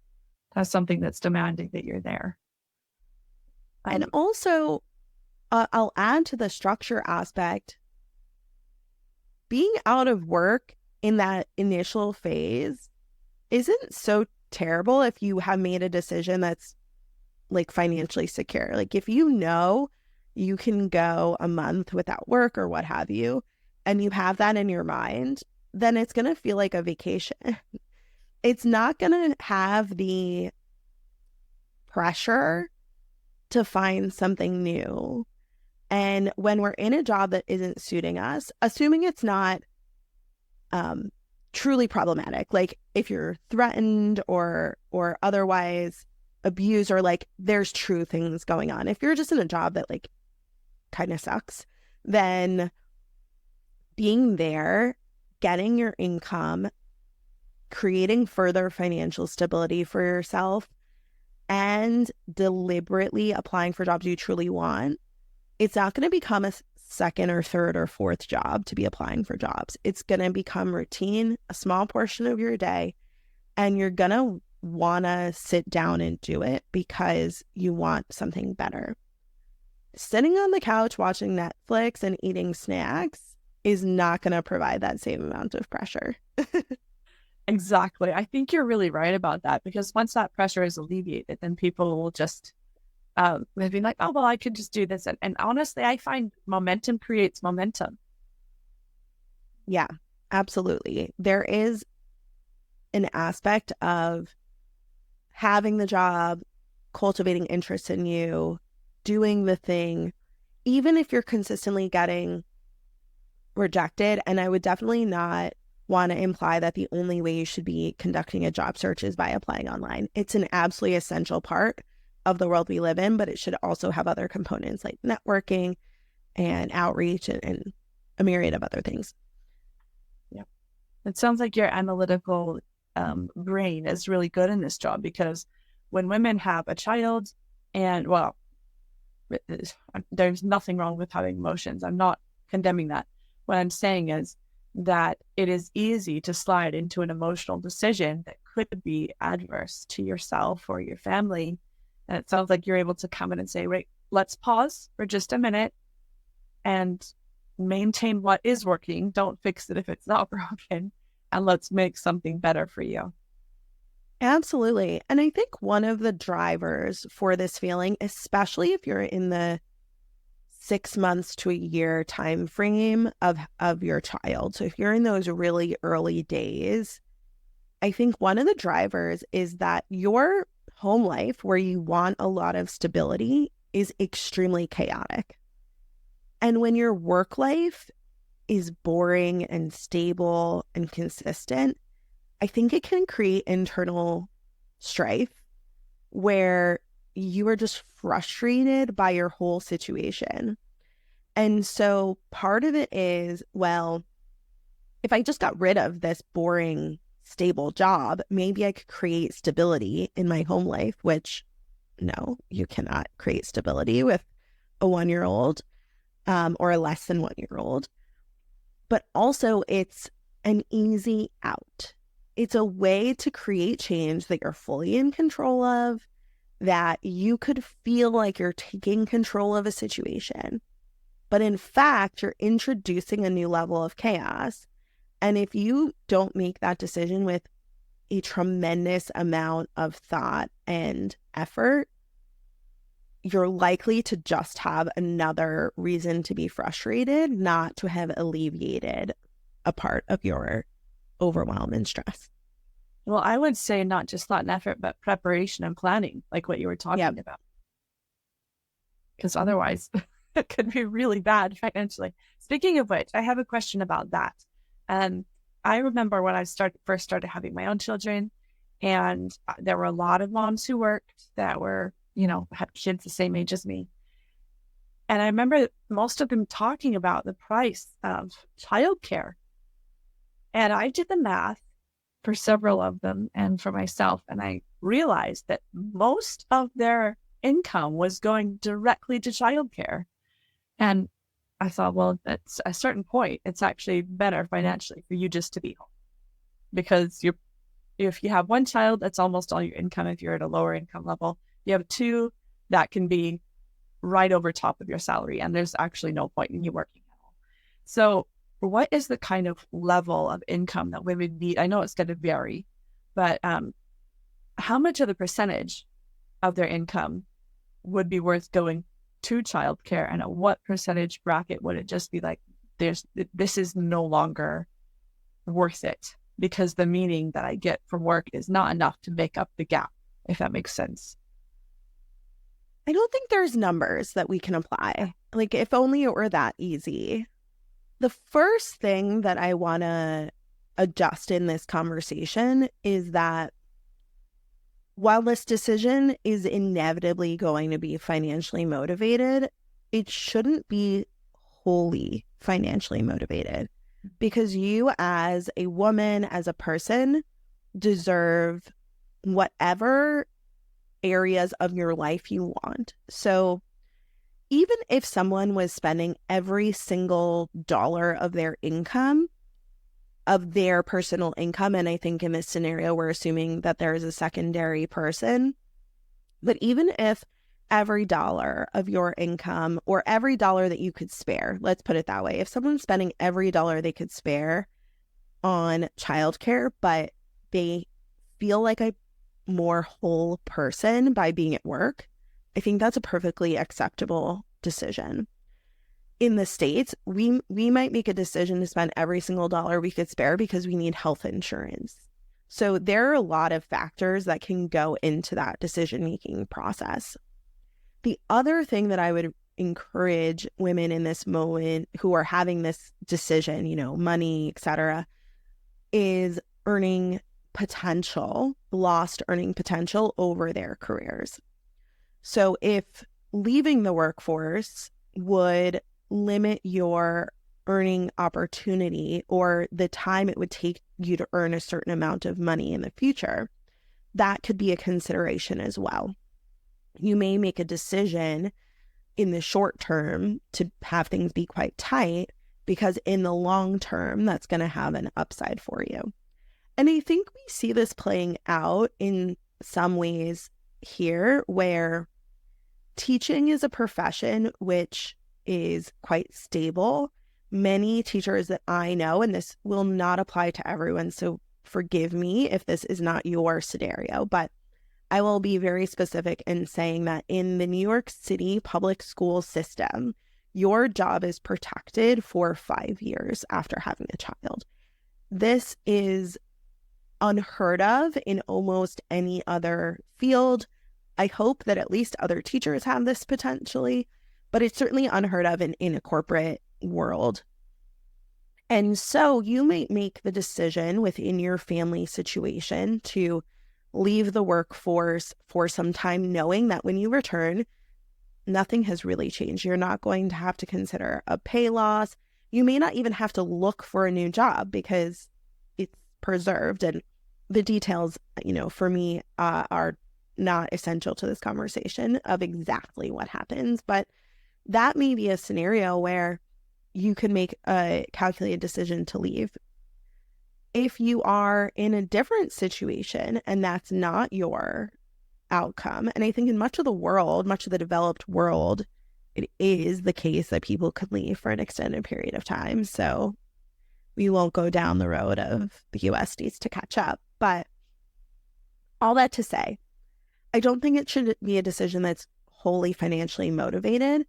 That's something that's demanding that you're there. And also, I'll add to the structure aspect. Being out of work in that initial phase isn't so terrible if you have made a decision that's like financially secure. Like if you know you can go a month without work or what have you, and you have that in your mind, then it's going to feel like a vacation. It's not going to have the pressure to find something new. And when we're in a job that isn't suiting us, assuming it's not truly problematic, like if you're threatened or otherwise abused, or like there's true things going on. If you're just in a job that like kind of sucks, then being there, getting your income, creating further financial stability for yourself, and deliberately applying for jobs you truly want, it's not going to become a second or third or fourth job to be applying for jobs. It's going to become routine, a small portion of your day, and you're going to want to sit down and do it because you want something better. Sitting on the couch watching Netflix and eating snacks is not going to provide that same amount of pressure. Exactly. I think you're really right about that, because once that pressure is alleviated, then people will just they'd be like, oh, well, I could just do this. And honestly, I find momentum creates momentum. Yeah, absolutely. There is an aspect of having the job, cultivating interest in you, doing the thing, even if you're consistently getting rejected. And I would definitely not want to imply that the only way you should be conducting a job search is by applying online. It's an absolutely essential part of the world we live in, but it should also have other components like networking and outreach and a myriad of other things. Yeah. It sounds like your analytical brain is really good in this job, because when women have a child, and well, there's nothing wrong with having emotions. I'm not condemning that. What I'm saying is that it is easy to slide into an emotional decision that could be adverse to yourself or your family. And it sounds like you're able to come in and say, right, let's pause for just a minute and maintain what is working. Don't fix it if it's not broken. And let's make something better for you. Absolutely. And I think one of the drivers for this feeling, especially if you're in the 6 months to a year time frame of your child. So if you're in those really early days, I think one of the drivers is that your home life, where you want a lot of stability, is extremely chaotic. And when your work life is boring and stable and consistent, I think it can create internal strife where you are just frustrated by your whole situation. And so part of it is, well, if I just got rid of this boring, stable job, maybe I could create stability in my home life, which no, you cannot create stability with a 1-year-old or a less than 1-year-old. But also it's an easy out. It's a way to create change that you're fully in control of, that you could feel like you're taking control of a situation. But in fact, you're introducing a new level of chaos. And if you don't make that decision with a tremendous amount of thought and effort, you're likely to just have another reason to be frustrated, not to have alleviated a part of your overwhelm and stress. Well, I would say not just thought and effort, but preparation and planning, like what you were talking about. Because otherwise, it could be really bad financially. Speaking of which, I have a question about that. And I remember when I first started having my own children, and there were a lot of moms who worked that were, had kids the same age as me. And I remember most of them talking about the price of childcare. And I did the math for several of them and for myself, and I realized that most of their income was going directly to childcare. And I thought, well, at a certain point, it's actually better financially for you just to be home, because if you have one child, that's almost all your income. If you're at a lower income level, you have two, that can be right over top of your salary, and there's actually no point in you working at all. So what is the kind of level of income that women need? I know it's going to vary, but how much of the percentage of their income would be worth going to childcare, and at what percentage bracket would it just be like, this is no longer worth it because the meaning that I get from work is not enough to make up the gap, if that makes sense? I don't think there's numbers that we can apply. Like, if only it were that easy. The first thing that I want to adjust in this conversation is that while this decision is inevitably going to be financially motivated, it shouldn't be wholly financially motivated, because you as a woman, as a person, deserve whatever areas of your life you want. So even if someone was spending every single dollar of their income, of their personal income, and I think in this scenario, we're assuming that there is a secondary person, but even if every dollar of your income, or every dollar that you could spare, let's put it that way, if someone's spending every dollar they could spare on childcare, but they feel like a more whole person by being at work, I think that's a perfectly acceptable decision. In the States, we might make a decision to spend every single dollar we could spare because we need health insurance. So there are a lot of factors that can go into that decision-making process. The other thing that I would encourage women in this moment who are having this decision, money, etc., is earning potential, lost earning potential over their careers. So if leaving the workforce would limit your earning opportunity, or the time it would take you to earn a certain amount of money in the future, that could be a consideration as well. You may make a decision in the short term to have things be quite tight, because in the long term, that's going to have an upside for you. And I think we see this playing out in some ways here, where teaching is a profession which is quite stable. Many teachers that I know, and this will not apply to everyone, so forgive me if this is not your scenario, but I will be very specific in saying that in the New York City public school system, your job is protected for 5 years after having a child. This is unheard of in almost any other field. I hope that at least other teachers have this potentially, but it's certainly unheard of in a corporate world. And so you might make the decision within your family situation to leave the workforce for some time, knowing that when you return, nothing has really changed. You're not going to have to consider a pay loss. You may not even have to look for a new job because it's preserved. And the details, for me, are not essential to this conversation of exactly what happens, but that may be a scenario where you can make a calculated decision to leave. If you are in a different situation and that's not your outcome, and I think in much of the world, much of the developed world, it is the case that people could leave for an extended period of time. So we won't go down the road of the US needs to catch up. But all that to say, I don't think it should be a decision that's wholly financially motivated.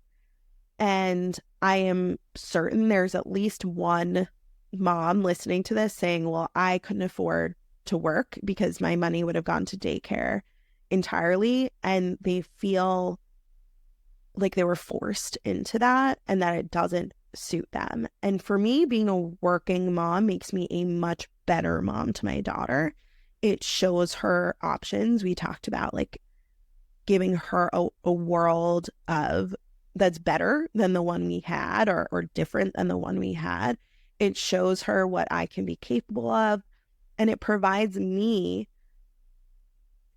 And I am certain there's at least one mom listening to this saying, well, I couldn't afford to work because my money would have gone to daycare entirely. And they feel like they were forced into that and that it doesn't suit them. And for me, being a working mom makes me a much better mom to my daughter. It shows her options. We talked about like giving her a world of that's better than the one we had, or different than the one we had. It shows her what I can be capable of, and it provides me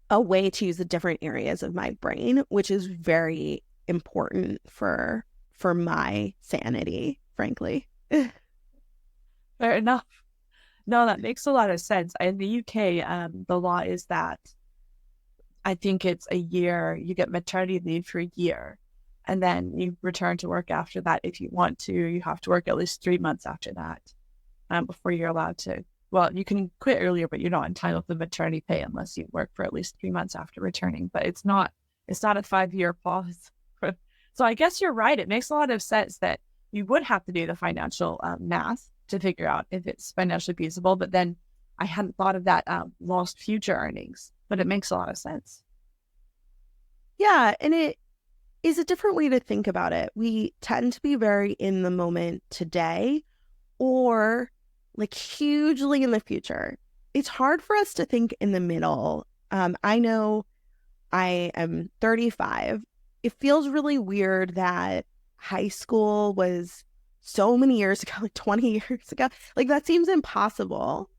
a way to use the different areas of my brain, which is very important for my sanity, frankly. Fair enough. No, that makes a lot of sense. In the UK, the law is that I think it's a year, you get maternity leave for a year, and then you return to work after that. If you want to, you have to work at least 3 months after that before you're allowed to. Well, you can quit earlier, but you're not entitled to maternity pay unless you work for at least 3 months after returning. But it's not a 5-year pause. So I guess you're right. It makes a lot of sense that you would have to do the financial math to figure out if it's financially feasible. But then I hadn't thought of that lost future earnings, but it makes a lot of sense. Yeah, and it is a different way to think about it. We tend to be very in the moment today, or like hugely in the future. It's hard for us to think in the middle. I know I am 35. It feels really weird that high school was so many years ago, like 20 years ago. Like that seems impossible,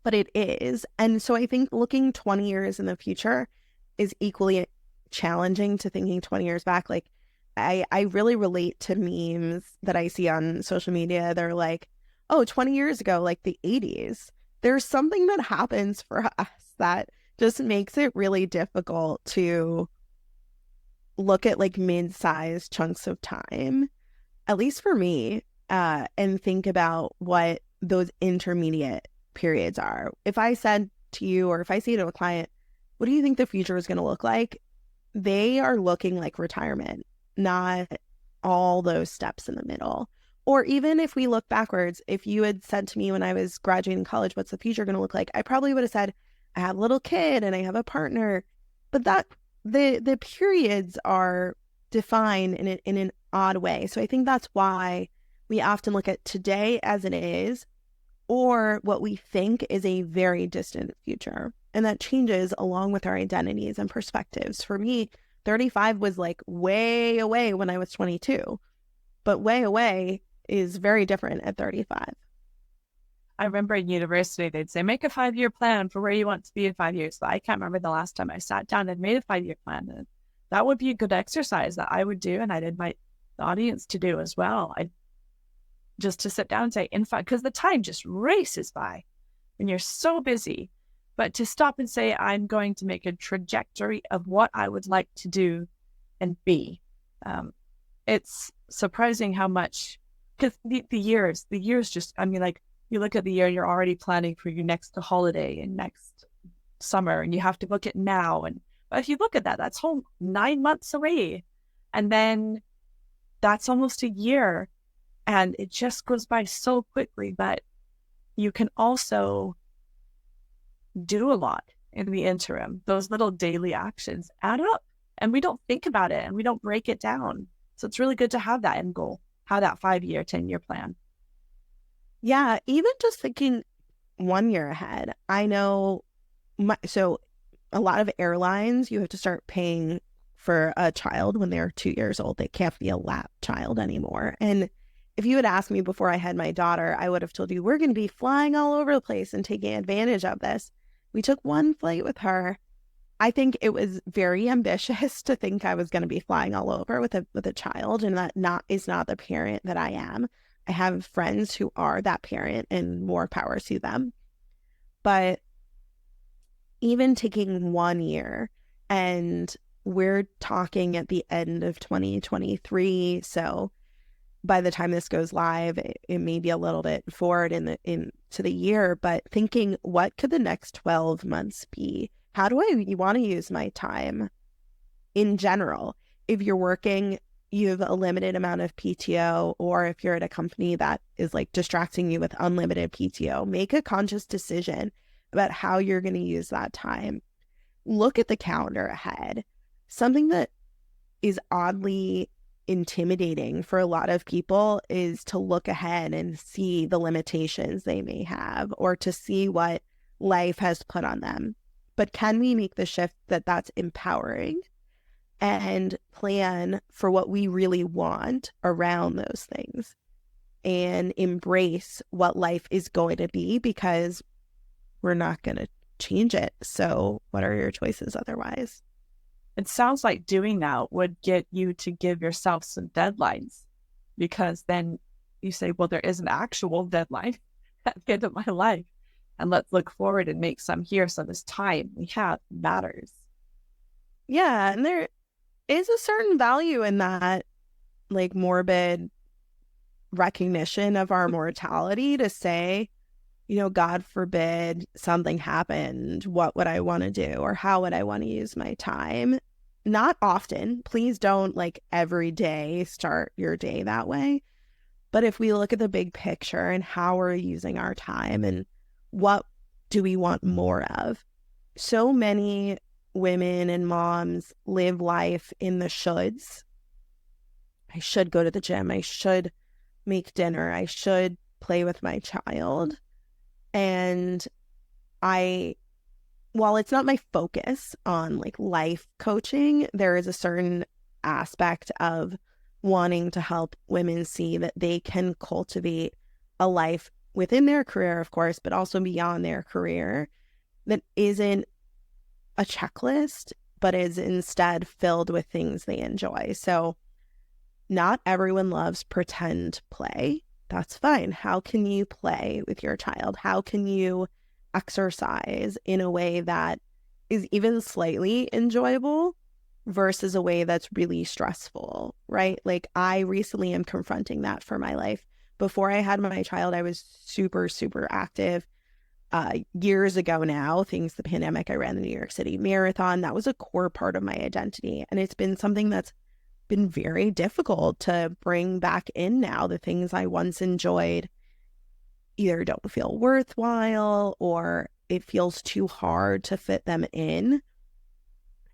but it is. And so I think looking 20 years in the future is equally challenging to thinking 20 years back. Like I really relate to memes that I see on social media. They're like, oh, 20 years ago, like the 80s, there's something that happens for us that just makes it really difficult to look at like mid-sized chunks of time, at least for me, and think about what those intermediate periods are. If I said to you, or if I say to a client, what do you think the future is going to look like? They are looking like retirement, not all those steps in the middle. Or even if we look backwards, if you had said to me when I was graduating college, what's the future going to look like? I probably would have said, I have a little kid and I have a partner. But that the periods are defined in an odd way. So I think that's why we often look at today as it is, or what we think is a very distant future. And that changes along with our identities and perspectives. For me, 35 was like way away when I was 22, but way away is very different at 35. I remember in university, they'd say, make a 5-year plan for where you want to be in 5 years. But I can't remember the last time I sat down and made a 5-year plan. And that would be a good exercise that I would do. And I'd invite the audience to do as well. Just to sit down and say, because the time just races by when you're so busy. But to stop and say, I'm going to make a trajectory of what I would like to do and be. It's surprising how much, because the years just, I mean, like, you look at the year, you're already planning for your next holiday and next summer, and you have to book it now. But if you look at that, that's whole 9 months away. And then that's almost a year. And it just goes by so quickly. But you can also do a lot in the interim. Those little daily actions add up, and we don't think about it and we don't break it down. So it's really good to have that end goal, have that 5-year, 10-year plan. Yeah, even just thinking 1 year ahead. I know, so a lot of airlines, you have to start paying for a child when they're 2 years old. They can't be a lap child anymore. And if you had asked me before I had my daughter, I would have told you, we're going to be flying all over the place and taking advantage of this. We took one flight with her. I think it was very ambitious to think I was going to be flying all over with a child, and that is not the parent that I am. I have friends who are that parent, and more power to them. But even taking 1 year, and we're talking at the end of 2023, so by the time this goes live, it may be a little bit forward into the year, but thinking, what could the next 12 months be? How do I want to use my time? in general. If you're working, you have a limited amount of PTO, or if you're at a company that is like distracting you with unlimited PTO, make a conscious decision about how you're going to use that time. Look at the calendar ahead. Something that is oddly intimidating for a lot of people is to look ahead and see the limitations they may have, or to see what life has put on them. But can we make the shift that's empowering and plan for what we really want around those things and embrace what life is going to be, because we're not going to change it. So what are your choices otherwise? It sounds like doing that would get you to give yourself some deadlines, because then you say, well, there is an actual deadline at the end of my life, and let's look forward and make some here. So this time we have matters. Yeah. And there is a certain value in that, like, morbid recognition of our mortality, to say, you know, God forbid something happened, what would I want to do, or how would I want to use my time? Not often. Please don't, like, every day start your day that way. But if we look at the big picture and how we're using our time and what do we want more of, so many women and moms live life in the shoulds. I should go to the gym. I should make dinner. I should play with my child. And while it's not my focus on like life coaching, there is a certain aspect of wanting to help women see that they can cultivate a life within their career, of course, but also beyond their career, that isn't a checklist, but is instead filled with things they enjoy. So not everyone loves pretend play. That's fine. How can you play with your child? How can you exercise in a way that is even slightly enjoyable versus a way that's really stressful, right? Like, I recently am confronting that for my life. Before I had my child, I was super, super active. Years ago now, thanks to the pandemic, I ran the New York City Marathon. That was a core part of my identity. And it's been something that's been very difficult to bring back in now. The things I once enjoyed either don't feel worthwhile, or it feels too hard to fit them in.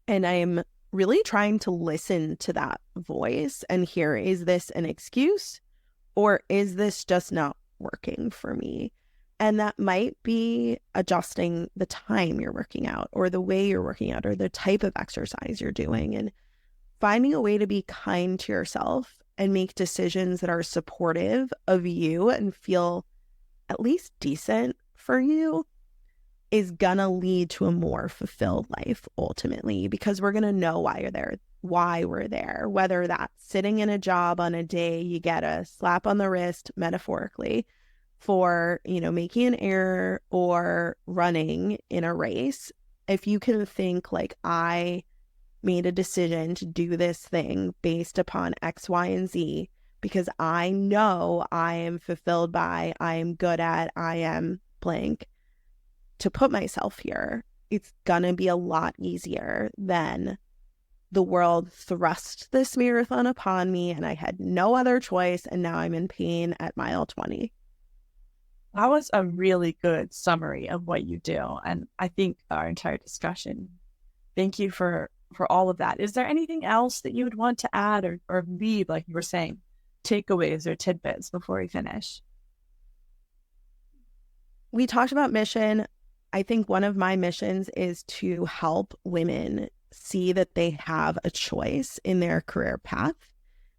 And I am really trying to listen to that voice and hear, is this an excuse, or is this just not working for me? And that might be adjusting the time you're working out, or the way you're working out, or the type of exercise you're doing, and finding a way to be kind to yourself and make decisions that are supportive of you and feel at least decent for you is gonna lead to a more fulfilled life ultimately, because we're gonna know why we're there, whether that's sitting in a job on a day you get a slap on the wrist, metaphorically, for, you know, making an error, or running in a race. If you can think like, I made a decision to do this thing based upon X, Y, and Z, because I know I am fulfilled by, I am good at, I am blank, to put myself here, it's gonna be a lot easier than the world thrust this marathon upon me and I had no other choice, and now I'm in pain at mile 20. That was a really good summary of what you do. And I think our entire discussion, thank you for all of that. Is there anything else that you would want to add or leave, like you were saying, takeaways or tidbits before we finish? We talked about mission. I think one of my missions is to help women see that they have a choice in their career path.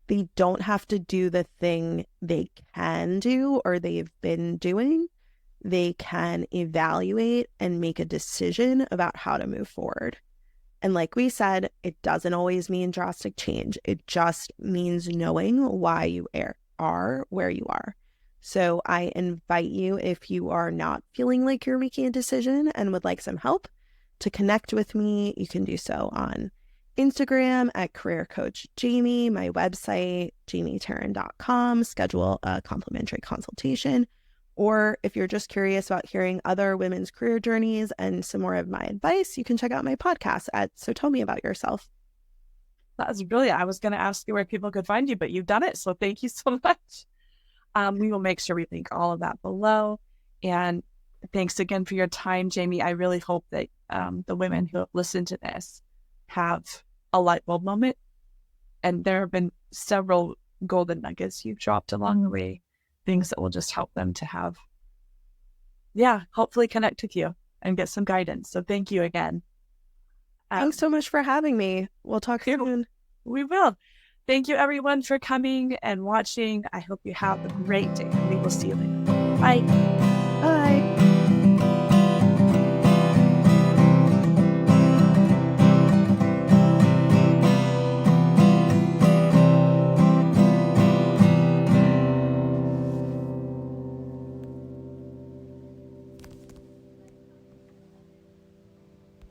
They don't have to do the thing they can do or they've been doing. They can evaluate and make a decision about how to move forward. And like we said, it doesn't always mean drastic change. It just means knowing why you are where you are. So I invite you, if you are not feeling like you're making a decision and would like some help, to connect with me. You can do so on Instagram at Career Coach Jamie, my website, jamieterran.com, schedule a complimentary consultation. Or if you're just curious about hearing other women's career journeys and some more of my advice, you can check out my podcast at So Tell Me About Yourself. That was brilliant. I was going to ask you where people could find you, but you've done it. So thank you so much. We will make sure we link all of that below. And thanks again for your time, Jamie. I really hope that the women who have listened to this have a light bulb moment. And there have been several golden nuggets you've dropped along the way, things that will just help them to have, hopefully connect with you and get some guidance. So thank you again. Thanks so much for having me. We'll talk soon. We will. Thank you, everyone, for coming and watching. I hope you have a great day. We will see you later. Bye. Bye.